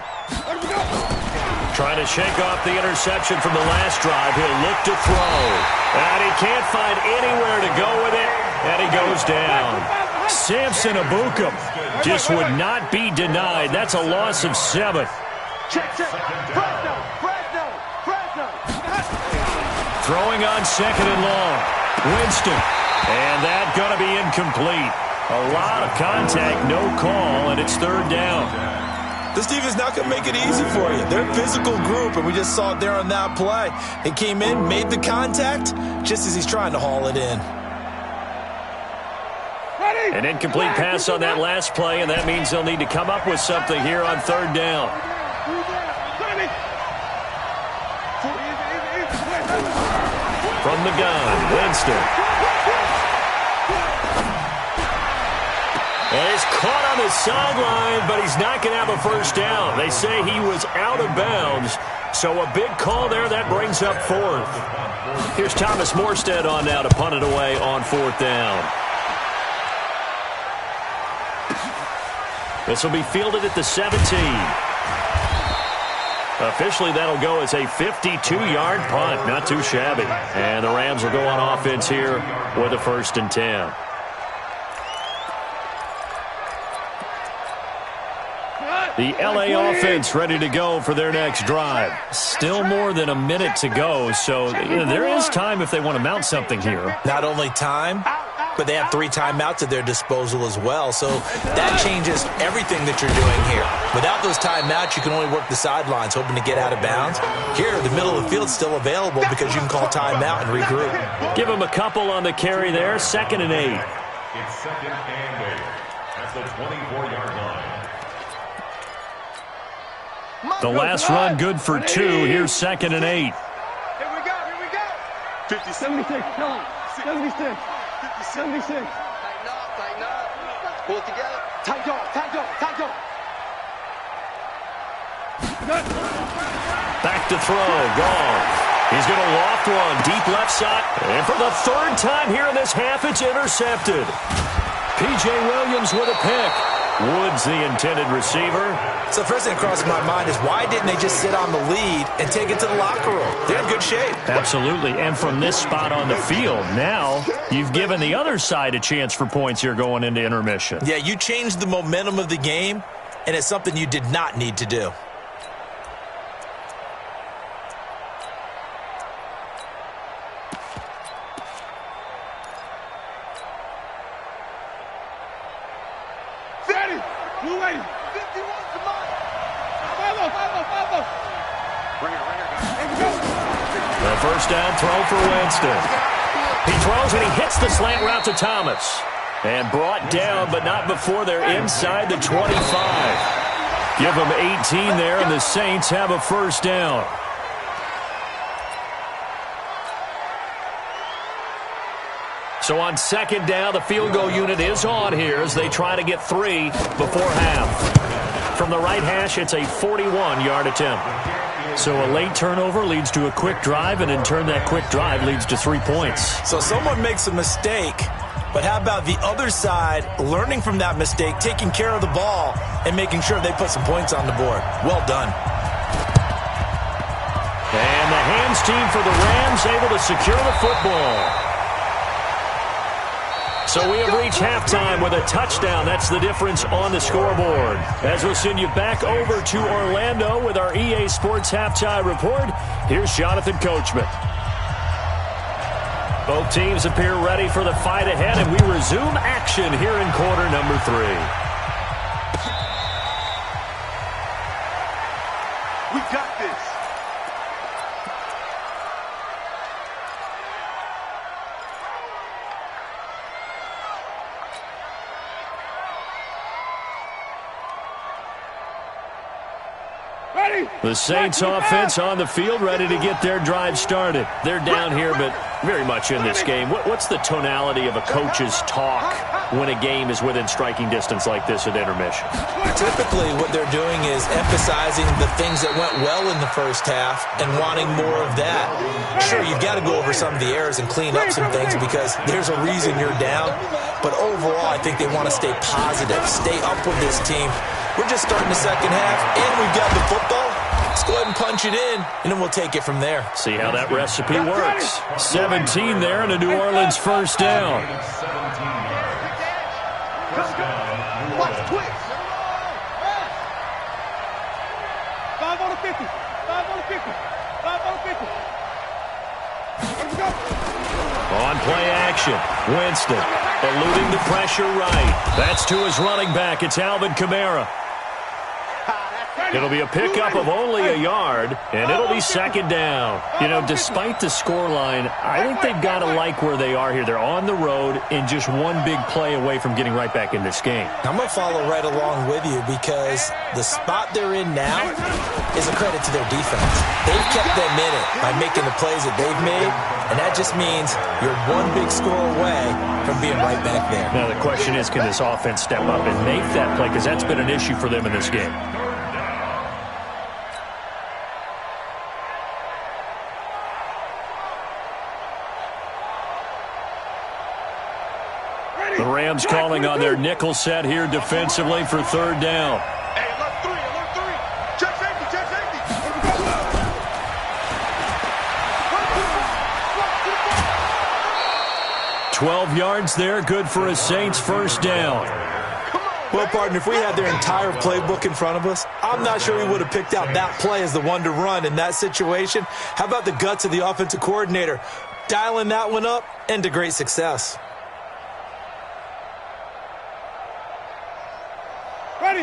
Trying to shake off the interception from the last drive. He'll look to throw. And he can't find anywhere to go with it. And he goes down. Samson Abukum just would not be denied. That's a loss of 7. Check. Fresno. Throwing on 2nd and long. Winston. And that going to be incomplete. A lot of contact, no call, and it's 3rd down. This defense is not going to make it easy for you. They're a physical group, and we just saw it there on that play. He came in, made the contact, just as he's trying to haul it in. An incomplete pass on that last play, and that means they'll need to come up with something here on 3rd down. From the gun, Winston. And he's caught on the sideline, but he's not going to have a first down. They say he was out of bounds, so a big call there. That brings up 4th. Here's Thomas Morstead on now to punt it away on 4th down. This will be fielded at the 17. Officially, that'll go as a 52-yard punt. Not too shabby. And the Rams will go on offense here with a 1st and 10. The LA offense ready to go for their next drive. Still more than a minute to go, so there is time if they want to mount something here. Not only time, but they have 3 timeouts at their disposal as well, so that changes everything that you're doing here. Without those timeouts, you can only work the sidelines, hoping to get out of bounds. Here, the middle of the field is still available because you can call timeout and regroup. Give them a couple on the carry there, 2nd and 8. It's 2nd and 8 at the 24-yard line. The last run good for 2. Here's 2nd and 8. Here we go. 50, 76, tell him. 76. 76. Tighten up. Pull it together. Tight go. Back to throw. Gone. He's going to loft one. Deep left side. And for the 3rd time here in this half, it's intercepted. P.J. Williams with a pick. Woods the intended receiver. So the first thing that crosses my mind is why didn't they just sit on the lead and take it to the locker room? They're in good shape. Absolutely. And from this spot on the field, now you've given the other side a chance for points here going into intermission. Yeah, you changed the momentum of the game, and it's something you did not need to do. Blue lady. 51 to mine. Follow. The 1st down throw for Winston. He throws and he hits the slant route to Thomas. And brought down, but not before they're inside the 25. Give them 18 there, and the Saints have a 1st down. So on 2nd down, the field goal unit is on here as they try to get 3 before half. From the right hash, it's a 41-yard attempt. So a late turnover leads to a quick drive, and in turn that quick drive leads to 3 points. So someone makes a mistake, but how about the other side learning from that mistake, taking care of the ball, and making sure they put some points on the board? Well done. And the hands team for the Rams able to secure the football. So we have reached halftime with a touchdown. That's the difference on the scoreboard. As we'll send you back over to Orlando with our EA Sports Halftime Report, here's Jonathan Coachman. Both teams appear ready for the fight ahead, and we resume action here in quarter number 3. We got this. The Saints offense on the field, ready to get their drive started. They're down here, but very much in this game. What's the tonality of a coach's talk when a game is within striking distance like this at intermission? Typically, what they're doing is emphasizing the things that went well in the first half and wanting more of that. Sure, you've got to go over some of the errors and clean up some things because there's a reason you're down. But overall, I think they want to stay positive, stay up with this team. We're just starting the second half, and we've got the football. Let's go ahead and punch it in, and then we'll take it from there. See how that recipe works. 17 there, and a New Orleans 1st down. Watch the twist. 5 on the 50. 5 on the 50. 5 on the 50. Let's go. On play action, Winston eluding the pressure right. That's to his running back. It's Alvin Kamara. It'll be a pickup of only a yard, and it'll be second down. You know, despite the scoreline, I think they've got to like where they are here. They're on the road and just one big play away from getting right back in this game. I'm going to follow right along with you because the spot they're in now is a credit to their defense. They've kept them in it by making the plays that they've made, and that just means you're one big score away from being right back there. Now, the question is, can this offense step up and make that play? Because that's been an issue for them in this game. The Rams calling on their nickel set here defensively for third down. Hey, alert 3, alert 3. Check safety, check safety. 12 yards there, good for a Saints first down. Well, partner, if we had their entire playbook in front of us, I'm not sure we would have picked out that play as the one to run in that situation. How about the guts of the offensive coordinator dialing that one up and to great success?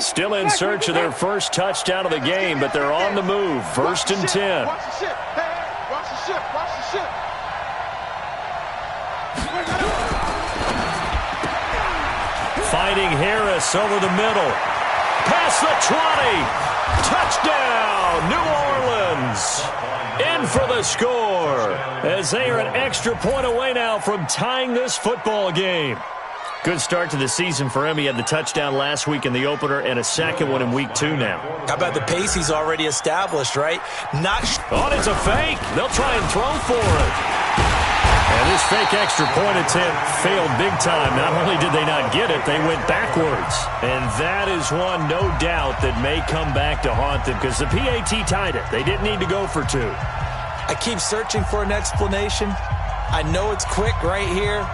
Still in search of their first touchdown of the game, but they're on the move. First and 10. Watch the ship. Hey, watch the ship. Watch the ship. Fighting Harris over the middle. Past the 20. Touchdown, New Orleans. In for the score as they are an extra point away now from tying this football game. Good start to the season for him. He had the touchdown last week in the opener and a second one in week 2 now. How about the pace he's already established, right? It's a fake. They'll try and throw for it. And this fake extra point attempt failed big time. Not only did they not get it, they went backwards. And that is one, no doubt, that may come back to haunt them because the PAT tied it. They didn't need to go for 2. I keep searching for an explanation. I know it's quick right here.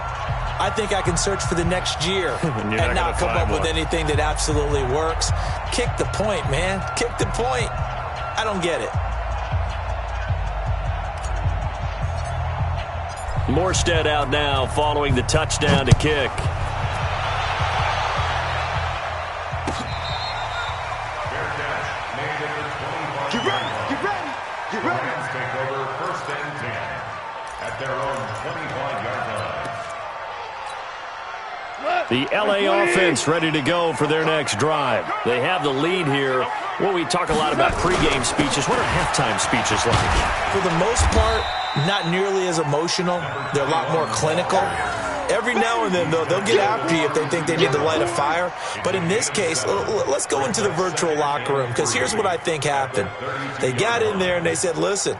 I think I can search for the next year and not come up with anything that absolutely works. Kick the point, man. Kick the point. I don't get it. Morstead out now following the touchdown to kick. Get ready. Get ready. Get ready. Rams take over first and 10 at their own 25-yard line. The LA offense ready to go for their next drive. They have the lead here. Well, we talk a lot about pregame speeches. What are halftime speeches like? For the most part, not nearly as emotional. They're a lot more clinical. Every now and then, though, they'll get after you if they think they need to light a fire. But in this case, let's go into the virtual locker room because here's what I think happened. They got in there and they said, listen,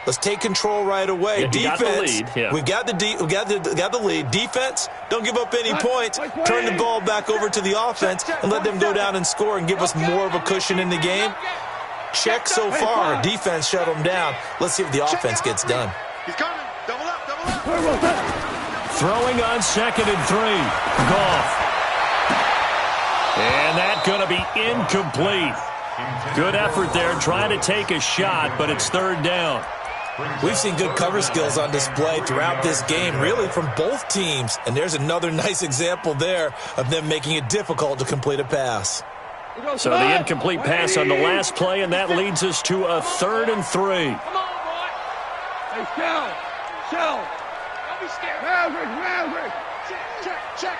let's take control right away. Defense, we've got the lead. Defense, don't give up any points. Turn the ball back over to the offense and let them go down and score and give us more of a cushion in the game. Check so far. Defense shut them down. Let's see if the offense gets done. He's coming. Double up, double up. Throwing on 2nd and 3. Goff. And that's going to be incomplete. Good effort there trying to take a shot, but it's third down. We've seen good cover skills on display throughout this game, really from both teams. And there's another nice example there of them making it difficult to complete a pass. So the incomplete pass on the last play, and that leads us to a 3rd and 3. Come on, boy. Hey, Shell. Don't be scared. Maverick. Check.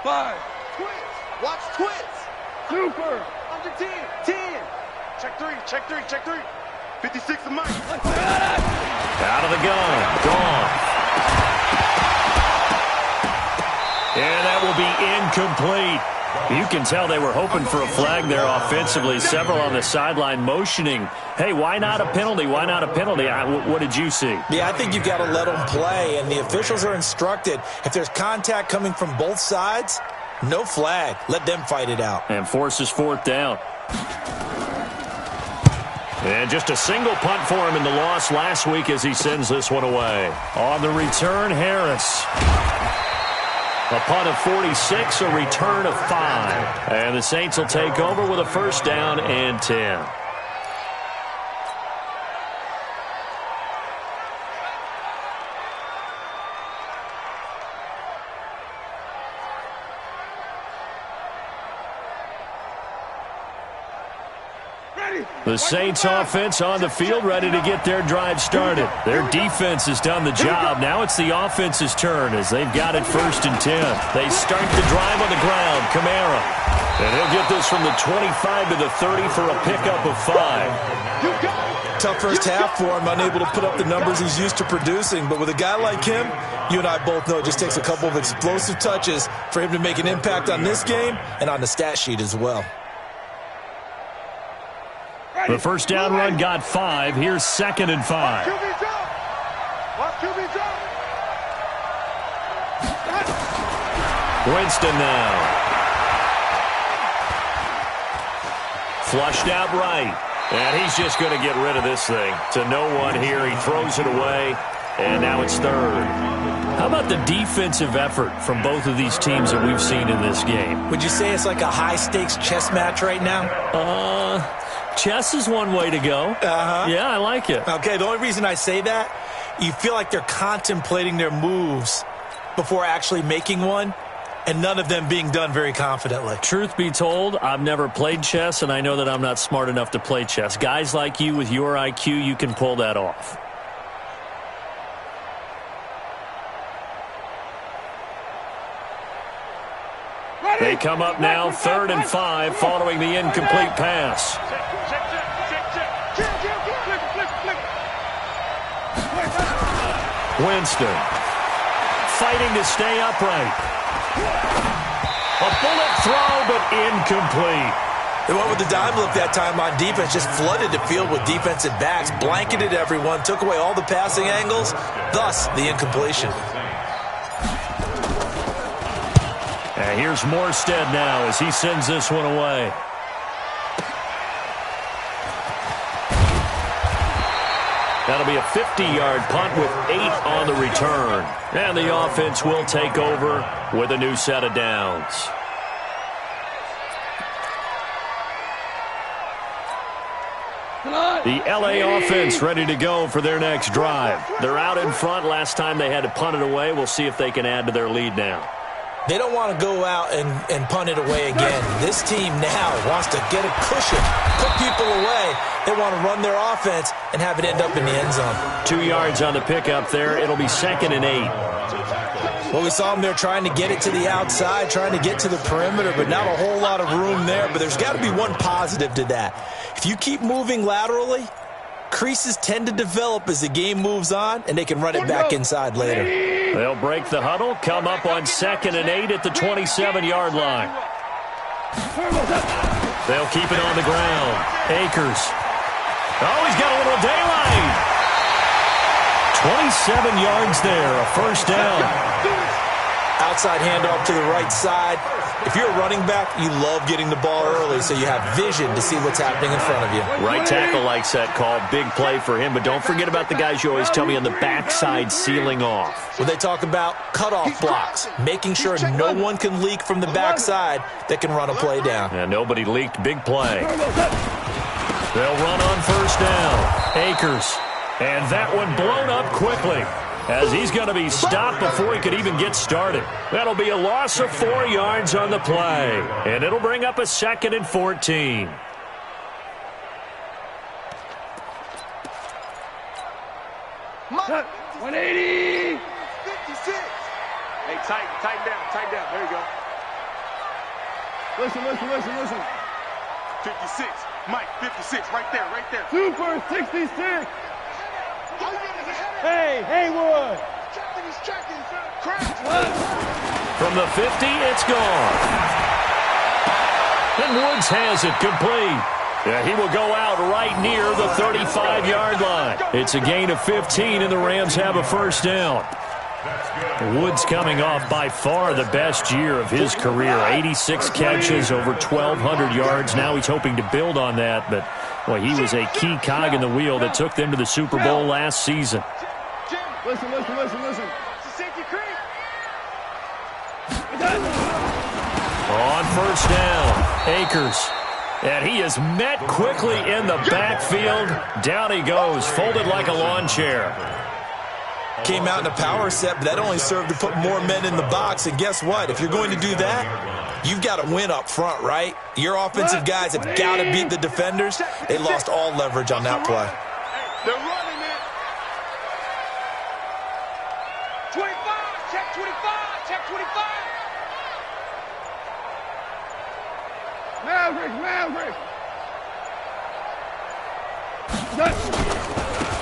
Five. Twins. Watch twins. Super. Under 10. Check three. 56 of Mike. Out of the gun. Gone. And that will be incomplete. You can tell they were hoping for a flag there offensively. Several on the sideline motioning. Hey, why not a penalty? Why not a penalty? What did you see? Yeah, I think you've got to let them play, and the officials are instructed if there's contact coming from both sides, no flag. Let them fight it out. And forces 4th down. And just a single punt for him in the loss last week as he sends this one away. On the return, Harris. A punt of 46, a return of 5. And the Saints will take over with a first down and 10. The Saints offense on the field, ready to get their drive started. Their defense has done the job. Now it's the offense's turn as they've got it first and 10. They start the drive on the ground. Kamara. And he'll get this from the 25 to the 30 for a pickup of 5. Tough first half for him, unable to put up the numbers he's used to producing. But with a guy like him, you and I both know it just takes a couple of explosive touches for him to make an impact on this game and on the stat sheet as well. The first down run got 5. Here's 2nd and 5. Winston now. Flushed out right. And he's just going to get rid of this thing. To no one here. He throws it away. And now it's 3rd. How about the defensive effort from both of these teams that we've seen in this game? Would you say it's like a high-stakes chess match right now? Chess is one way to go. Yeah, I like it. Okay, the only reason I say that, you feel like they're contemplating their moves before actually making one, and none of them being done very confidently. Truth be told, I've never played chess, and I know that I'm not smart enough to play chess. Guys like you with your IQ, you can pull that off. They come up now 3rd and 5 following the incomplete pass. Winston fighting to stay upright. A bullet throw, but incomplete. They went with the dime look that time on defense, just flooded the field with defensive backs, blanketed everyone, took away all the passing angles, thus the incompletion. And here's Morstead now as he sends this one away. That'll be a 50-yard punt with 8 on the return. And the offense will take over with a new set of downs. The LA offense ready to go for their next drive. They're out in front. Last time they had to punt it away. We'll see if they can add to their lead now. They don't want to go out and punt it away again. This team now wants to get a cushion, put people away. They want to run their offense and have it end up in the end zone. 2 yards on the pickup there. It'll be 2nd and 8. Well, we saw them there trying to get it to the outside, trying to get to the perimeter, but not a whole lot of room there. But there's got to be one positive to that. If you keep moving laterally, creases tend to develop as the game moves on, and they can run it back inside later. They'll break the huddle, come up on 2nd and 8 at the 27-yard line. They'll keep it on the ground. Akers. Oh, he's got a little daylight. 27 yards there, a first down. Outside handoff to the right side. If you're a running back, you love getting the ball early so you have vision to see what's happening in front of you. Right tackle likes that call. Big play for him, but don't forget about the guys you always tell me on the backside sealing off. Well, they talk about cutoff blocks, making sure no one can leak from the backside that can run a play down. And nobody leaked. Big play. They'll run on first down. Akers. And that one blown up quickly as he's going to be stopped before he could even get started. That'll be a loss of 4 yards on the play. And it'll bring up a 2nd and 14. Cut. 180. 56. Hey, tighten down. There you go. Listen. 56. Mike, 56. Right there. Super 66. Hey, Haywood. From the 50, it's gone. And Woods has it complete. Yeah, he will go out right near the 35-yard line. It's a gain of 15, and the Rams have a first down. Woods coming off by far the best year of his career. 86 catches, over 1,200 yards. Now he's hoping to build on that, but boy, he was a key cog in the wheel that took them to the Super Bowl last season. Listen. On first down, Akers. And he is met quickly in the backfield. Down he goes, folded like a lawn chair. Came out in a power set, but that only served to put more men in the box. And guess what? If you're going to do that, you've got to win up front, right? Your offensive guys have got to beat the defenders. They lost all leverage on that play. They're running it. 25, check 25, check 25. Maverick.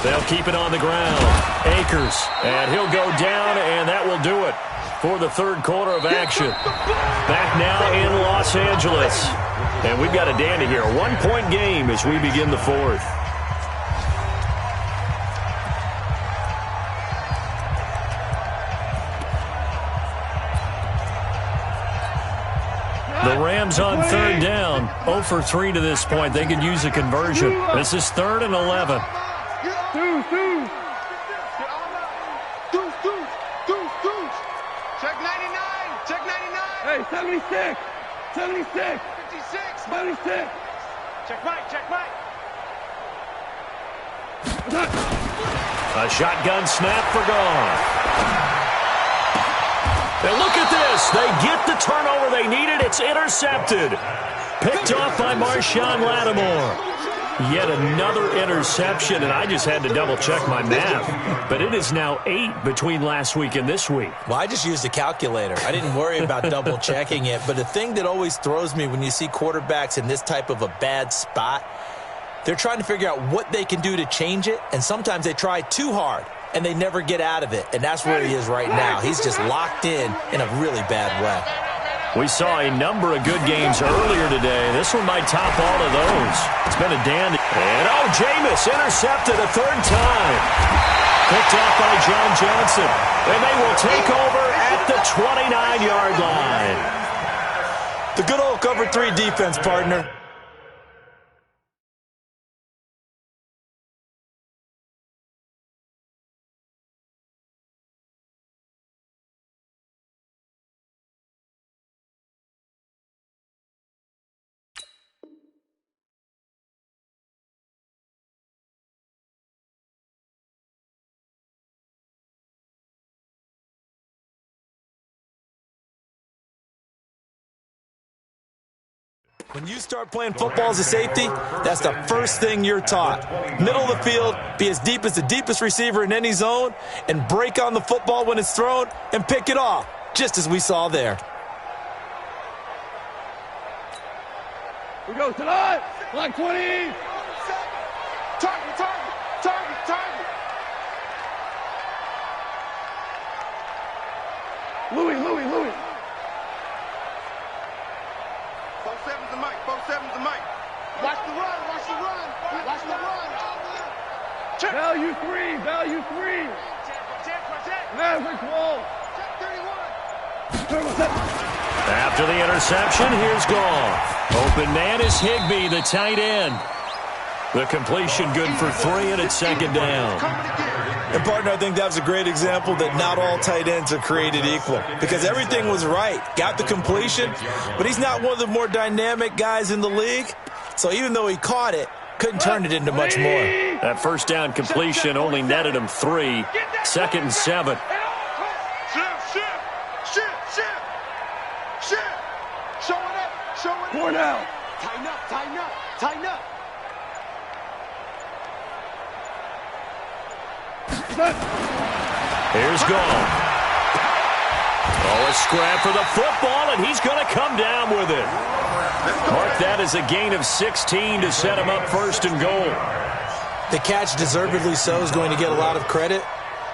They'll keep it on the ground. Akers, and he'll go down, and that will do it for the third quarter of action. Back now in Los Angeles. And we've got a dandy here. A 1-point game as we begin the fourth. The Rams on third down. 0 for 3 to this point. They could use a conversion. This is 3rd and 11. Deuce. Check 99, check 99. Hey, 76. 56. 76. Check Mike. A shotgun snap for gone. And look at this. They get the turnover they needed. It's intercepted. Picked off by Marshawn Lattimore. Yet another interception, and I just had to double-check my math. But it is now 8 between last week and this week. Well, I just used a calculator. I didn't worry about double-checking it. But the thing that always throws me when you see quarterbacks in this type of a bad spot, they're trying to figure out what they can do to change it, and sometimes they try too hard, and they never get out of it. And that's where he is right now. He's just locked in a really bad way. We saw a number of good games earlier today. This one might top all of those. It's been a dandy. And, Jameis intercepted a third time. Picked off by John Johnson. And they will take over at the 29-yard line. The good old cover 3 defense, partner. When you start playing football as a safety, that's the first thing you're taught. Middle of the field, be as deep as the deepest receiver in any zone, and break on the football when it's thrown and pick it off, just as we saw there. We go tonight, like 20. Target. Louis. 4-7's the mic. Watch the run. Check. Value 3. Maverick wall. Check 31. After the interception, here's Goff. Open man is Higbee, the tight end. The completion good for 3, and it's second down. And, partner, I think that was a great example that not all tight ends are created equal, because everything was right. Got the completion, but he's not one of the more dynamic guys in the league. So even though he caught it, couldn't turn it into much more. That first down completion only netted him 3. 2nd and 7. Shit. Showing up. 4 down. Tighten up. Here's Goff. A scrap for the football, and he's going to come down with it. Mark that as a gain of 16 to set him up 1st and goal. The catch, deservedly so, is going to get a lot of credit,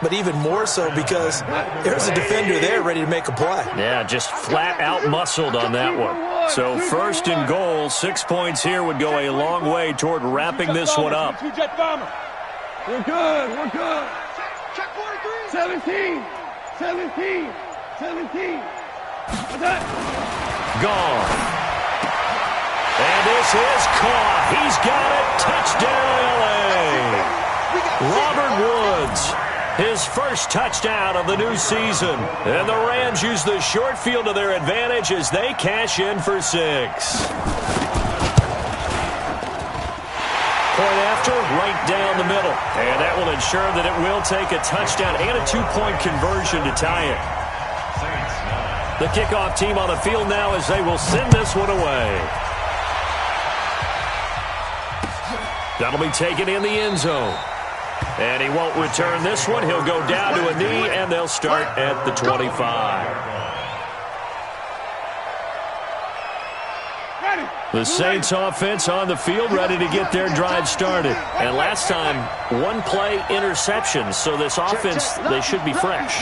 but even more so because there's a defender there ready to make a play. Yeah, just flat out muscled on that one. So 1st and goal, 6 points here would go a long way toward wrapping this one up. We're good. Check 43. 17. Gone. And this is caught. He's got it. Touchdown, L.A. Robert Woods his first touchdown of the new season. And the Rams use the short field to their advantage as they cash in for 6. Point after, right down the middle. And that will ensure that it will take a touchdown and a 2-point conversion to tie it. The kickoff team on the field now as they will send this one away. That'll be taken in the end zone. And he won't return this one. He'll go down to a knee, and they'll start at the 25. The Saints offense on the field, ready to get their drive started. And last time, 1-play interception. So this offense, they should be fresh.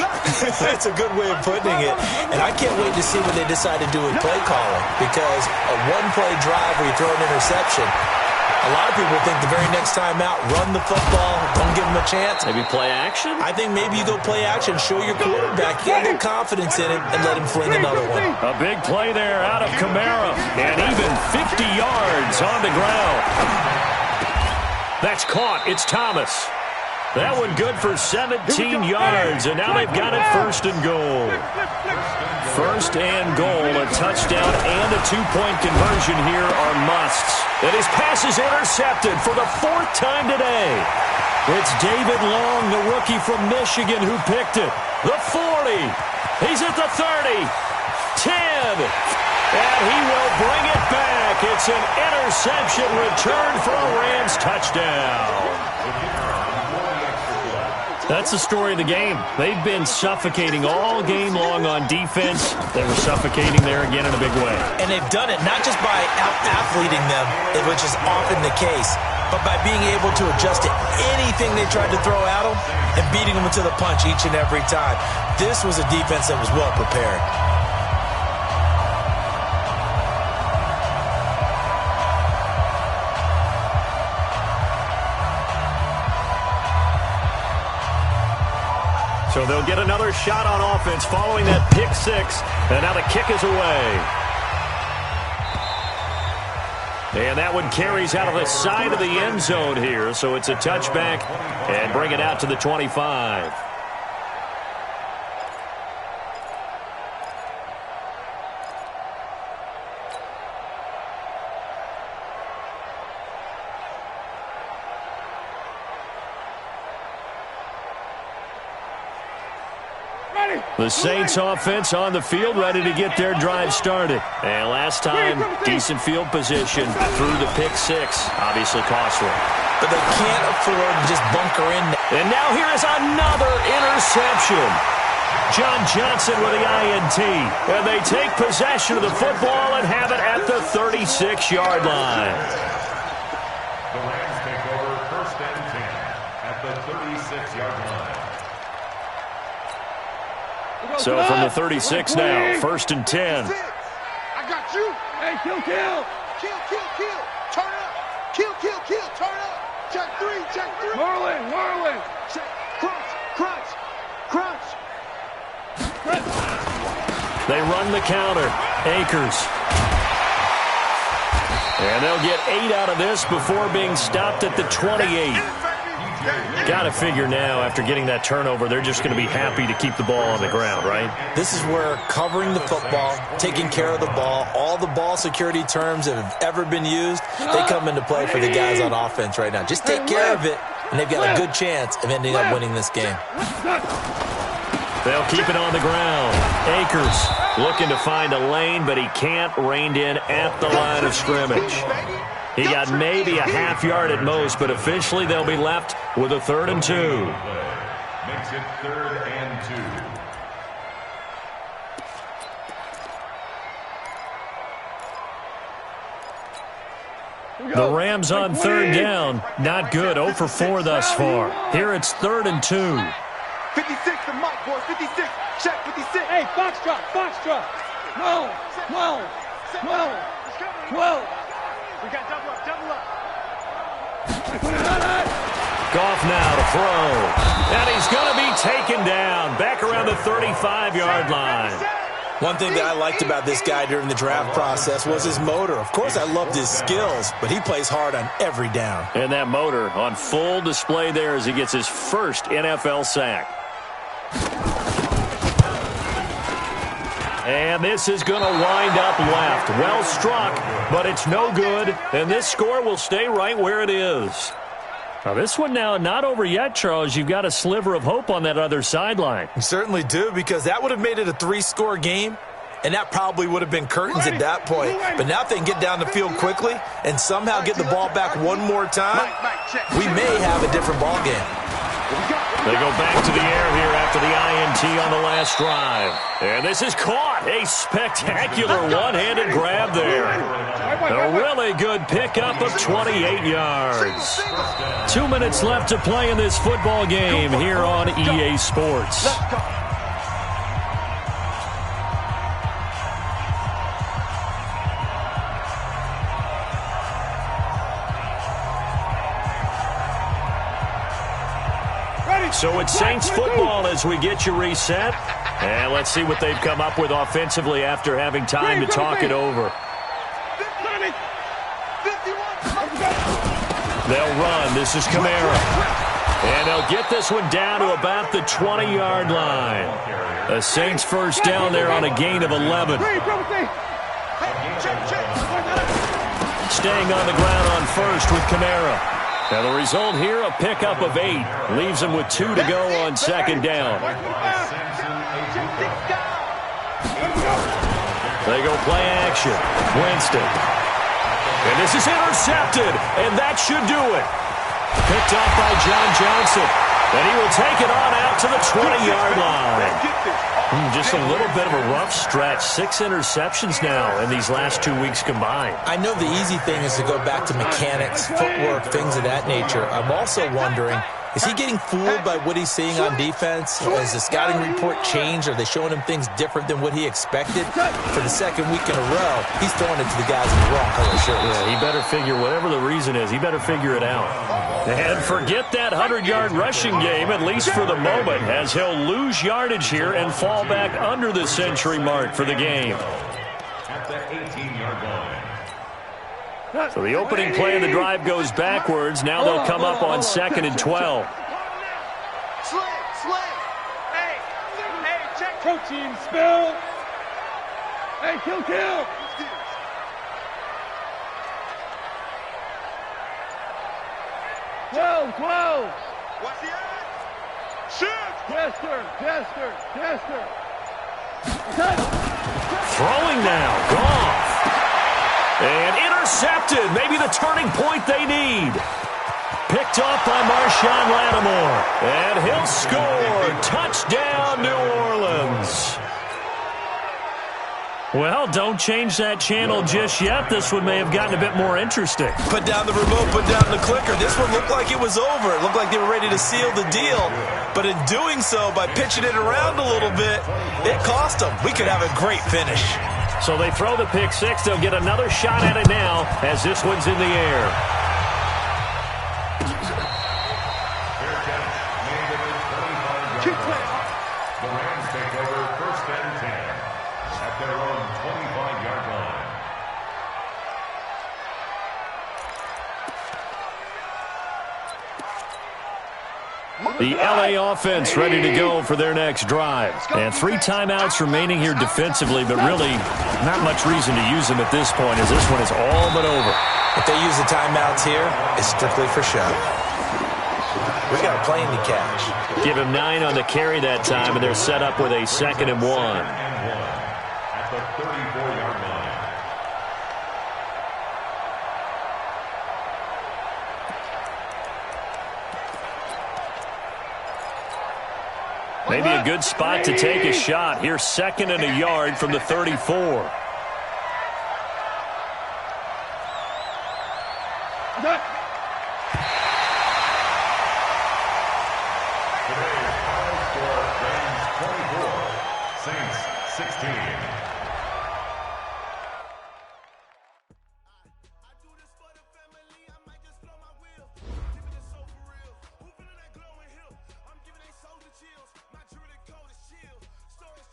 That's a good way of putting it. And I can't wait to see what they decide to do with play calling. Because a 1-play drive where you throw an interception, a lot of people think the very next time out, run the football, don't give them a chance. Maybe play action? I think maybe you go play action, show your quarterback, get a little confidence in it, and let him fling another one. A big play there out of Kamara, and even 50 yards on the ground. That's caught. It's Thomas. That one good for 17 yards, and now they've got it 1st and goal. 1st and goal, a touchdown and a 2-point conversion here are musts. And his pass is intercepted for the 4th time today. It's David Long, the rookie from Michigan, who picked it. The 40. He's at the 30. 10. And he will bring it back. It's an interception return for a Rams touchdown. That's the story of the game. They've been suffocating all game long on defense. They were suffocating there again in a big way. And they've done it not just by out-athleting them, which is often the case, but by being able to adjust to anything they tried to throw at them and beating them to the punch each and every time. This was a defense that was well prepared. So they'll get another shot on offense following that pick 6. And now the kick is away. And that one carries out of the side of the end zone here. So it's a touchback and bring it out to the 25. The Saints offense on the field, ready to get their drive started. And last time, decent field position through the pick 6. Obviously costly. But they can't afford to just bunker in. And now here is another interception. John Johnson with the INT. And they take possession of the football and have it at the 36-yard line. The Rams take over 1st and 10 at the 36-yard line. So from the 36 now, 1st and 10. I got you. Hey, kill. Kill. Turn up. Kill. Turn up. Check 3. Marlin. Check. Crunch. They run the counter. Akers. And they'll get 8 out of this before being stopped at the 28. Got to figure now, after getting that turnover, they're just going to be happy to keep the ball on the ground, right? This is where covering the football, taking care of the ball, all the ball security terms that have ever been used, they come into play for the guys on offense right now. Just take care of it, and they've got a good chance of ending up winning this game. They'll keep it on the ground. Akers looking to find a lane, but he can't. Reined in at the line of scrimmage. He got maybe a half yard at most, but officially they'll be left with a 3rd and 2. Makes it 3rd and 2. The Rams on 3rd down. Not good. 0 for 4 thus far. Here it's 3rd and 2. 56 to Mike, boys. 56. Check 56. Hey, Foxtrot. No. 12. We got double up. Goff now to throw. And he's going to be taken down back around the 35-yard line. One thing that I liked about this guy during the draft process was his motor. Of course, I loved his skills, but he plays hard on every down. And that motor on full display there as he gets his first NFL sack. And this is going to wind up left. Well struck, but it's no good. And this score will stay right where it is. Now, this one now not over yet, Charles. You've got a sliver of hope on that other sideline. You certainly do, because that would have made it a 3-score game, and that probably would have been curtains at that point. But now if they can get down the field quickly and somehow get the ball back one more time, we may have a different ball game. They go back to the air here after the INT on the last drive. And this is caught. A spectacular one-handed grab there. A really good pickup of 28 yards. 2 minutes left to play in this football game here on EA Sports. So it's Saints football as we get you reset. And let's see what they've come up with offensively after having time to talk it over. They'll run. This is Kamara. And they'll get this one down to about the 20-yard line. The Saints first down there on a gain of 11. Staying on the ground on first with Kamara. Now the result here, a pickup of 8. Leaves them with 2 to go on second down. They go play action. Winston. And this is intercepted. And that should do it. Picked up by John Johnson. And he will take it on out to the 20-yard line. Just a little bit of a rough stretch. 6 interceptions now in these last 2 weeks combined. I know the easy thing is to go back to mechanics, footwork, things of that nature. I'm also wondering, is he getting fooled by what he's seeing on defense? Has the scouting report changed? Are they showing him things different than what he expected? For the second week in a row, he's throwing it to the guys in the wrong color shirts. Yeah, he better figure, whatever the reason is, he better figure it out. And forget that 100-yard rushing game, at least for the moment, as he'll lose yardage here and fall back under the century mark for the game. At the 18-yard line. So the opening play of the drive goes backwards. Now they'll come up on 2nd and 12. Protein spill. Hey, kill. 12. What's the end? Shoot! Jester. Throwing now. Goff. And intercepted. Maybe the turning point they need. Picked off by Marshawn Lattimore. And he'll score. Touchdown, New Orleans. Well, don't change that channel just yet. This one may have gotten a bit more interesting. Put down the remote, put down the clicker. This one looked like it was over. It looked like they were ready to seal the deal. But in doing so, by pitching it around a little bit, it cost them. We could have a great finish. So they throw the pick six. They'll get another shot at it now as this one's in the air. The Rams take over 1st and 10 at their own 25-yard line. The LA offense ready to go for their next drive. And 3 timeouts remaining here defensively, but really not much reason to use them at this point as this one is all but over. If they use the timeouts here, it's strictly for show. We got a plane to catch. Give him 9 on the carry that time, and they're set up with a 2nd and 1. At the 34-yard line. Maybe a good spot to take a shot. Here's 2nd and a yard from the 34.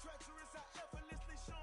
Treacherous, I effortlessly show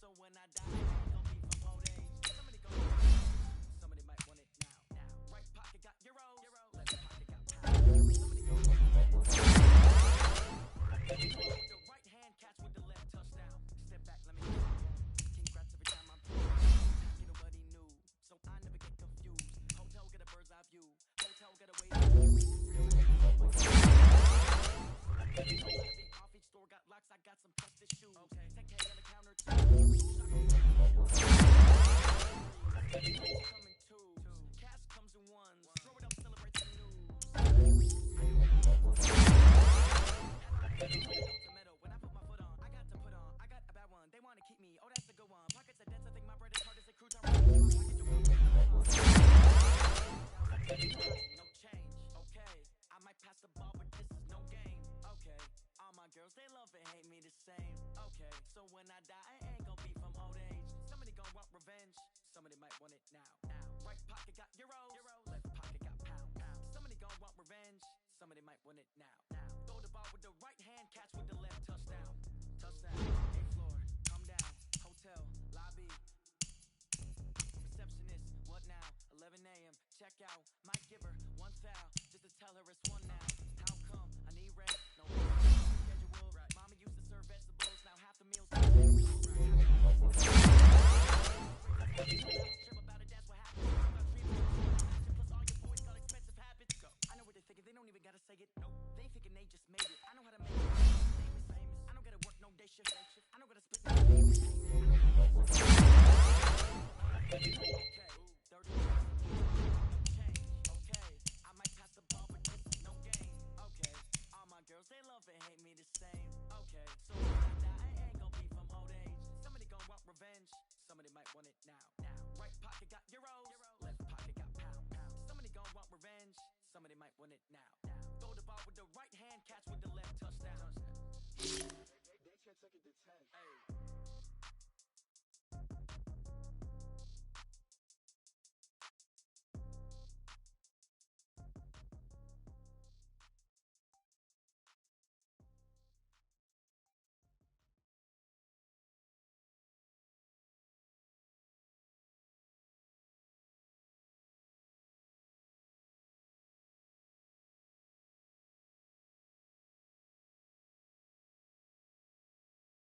so when I die, I ain't gon' be from old age. Somebody gon' somebody might want it now. Right pocket got euros, left pocket got pounds. Somebody gon' with the right hand, catch with the left touchdown. Step back, let me congrats every time I'm attacking, nobody knew, so I never get confused. Hotel get a bird's eye view, hotel get a way off each store got locks, I got some trusted shoes. Okay, 10K on the counter too. Coming twos, cash comes in ones. Throw it up, celebrate the news. Tomato, when I put my foot on, I got to put on. I got a bad one, they wanna keep me. Oh, that's a good one. Pockets are dense, I think my bread is hard as a cruise. No change, okay. I might pass the ball, but this is no game. Okay, all my girls, they love and hate me the same. Okay, so when I die, I ain't gon' be from old age. Somebody gon' want revenge, somebody might want it now. Right pocket got euros, left pocket got pounds. Somebody gon' want revenge, somebody might want it now. Throw the ball with the right hand, catch with the left touchdown. Touchdown, 8th floor, come down, hotel, lobby. Receptionist, what now? 11 a.m., check out. Might give her one foul, just to tell her it's one now. How come? I need rest, no schedule. Right. Mama used to serve vegetables, now half the meals. Trip about it, that's what happened. Plus all your boys got expensive habits. Go. I know what they're thinking, they don't even gotta say it. Nope. They thinking they just made it. I know how to make it. Famous. I don't gotta work no day shift. I don't gotta split no payment. Okay, 30 change. Okay, I might pass the ball, but this is no game. Okay, all my girls, they love and hate me the same. Okay, so when I die, I ain't gon' be from old age. Somebody gon' want revenge, somebody might want it now. Right pocket got euros, left pocket got pounds. Somebody gon' want revenge, somebody might want it now. Throw the ball with the right hand, catch with the left touchdown. They can't take it to 10. Hey.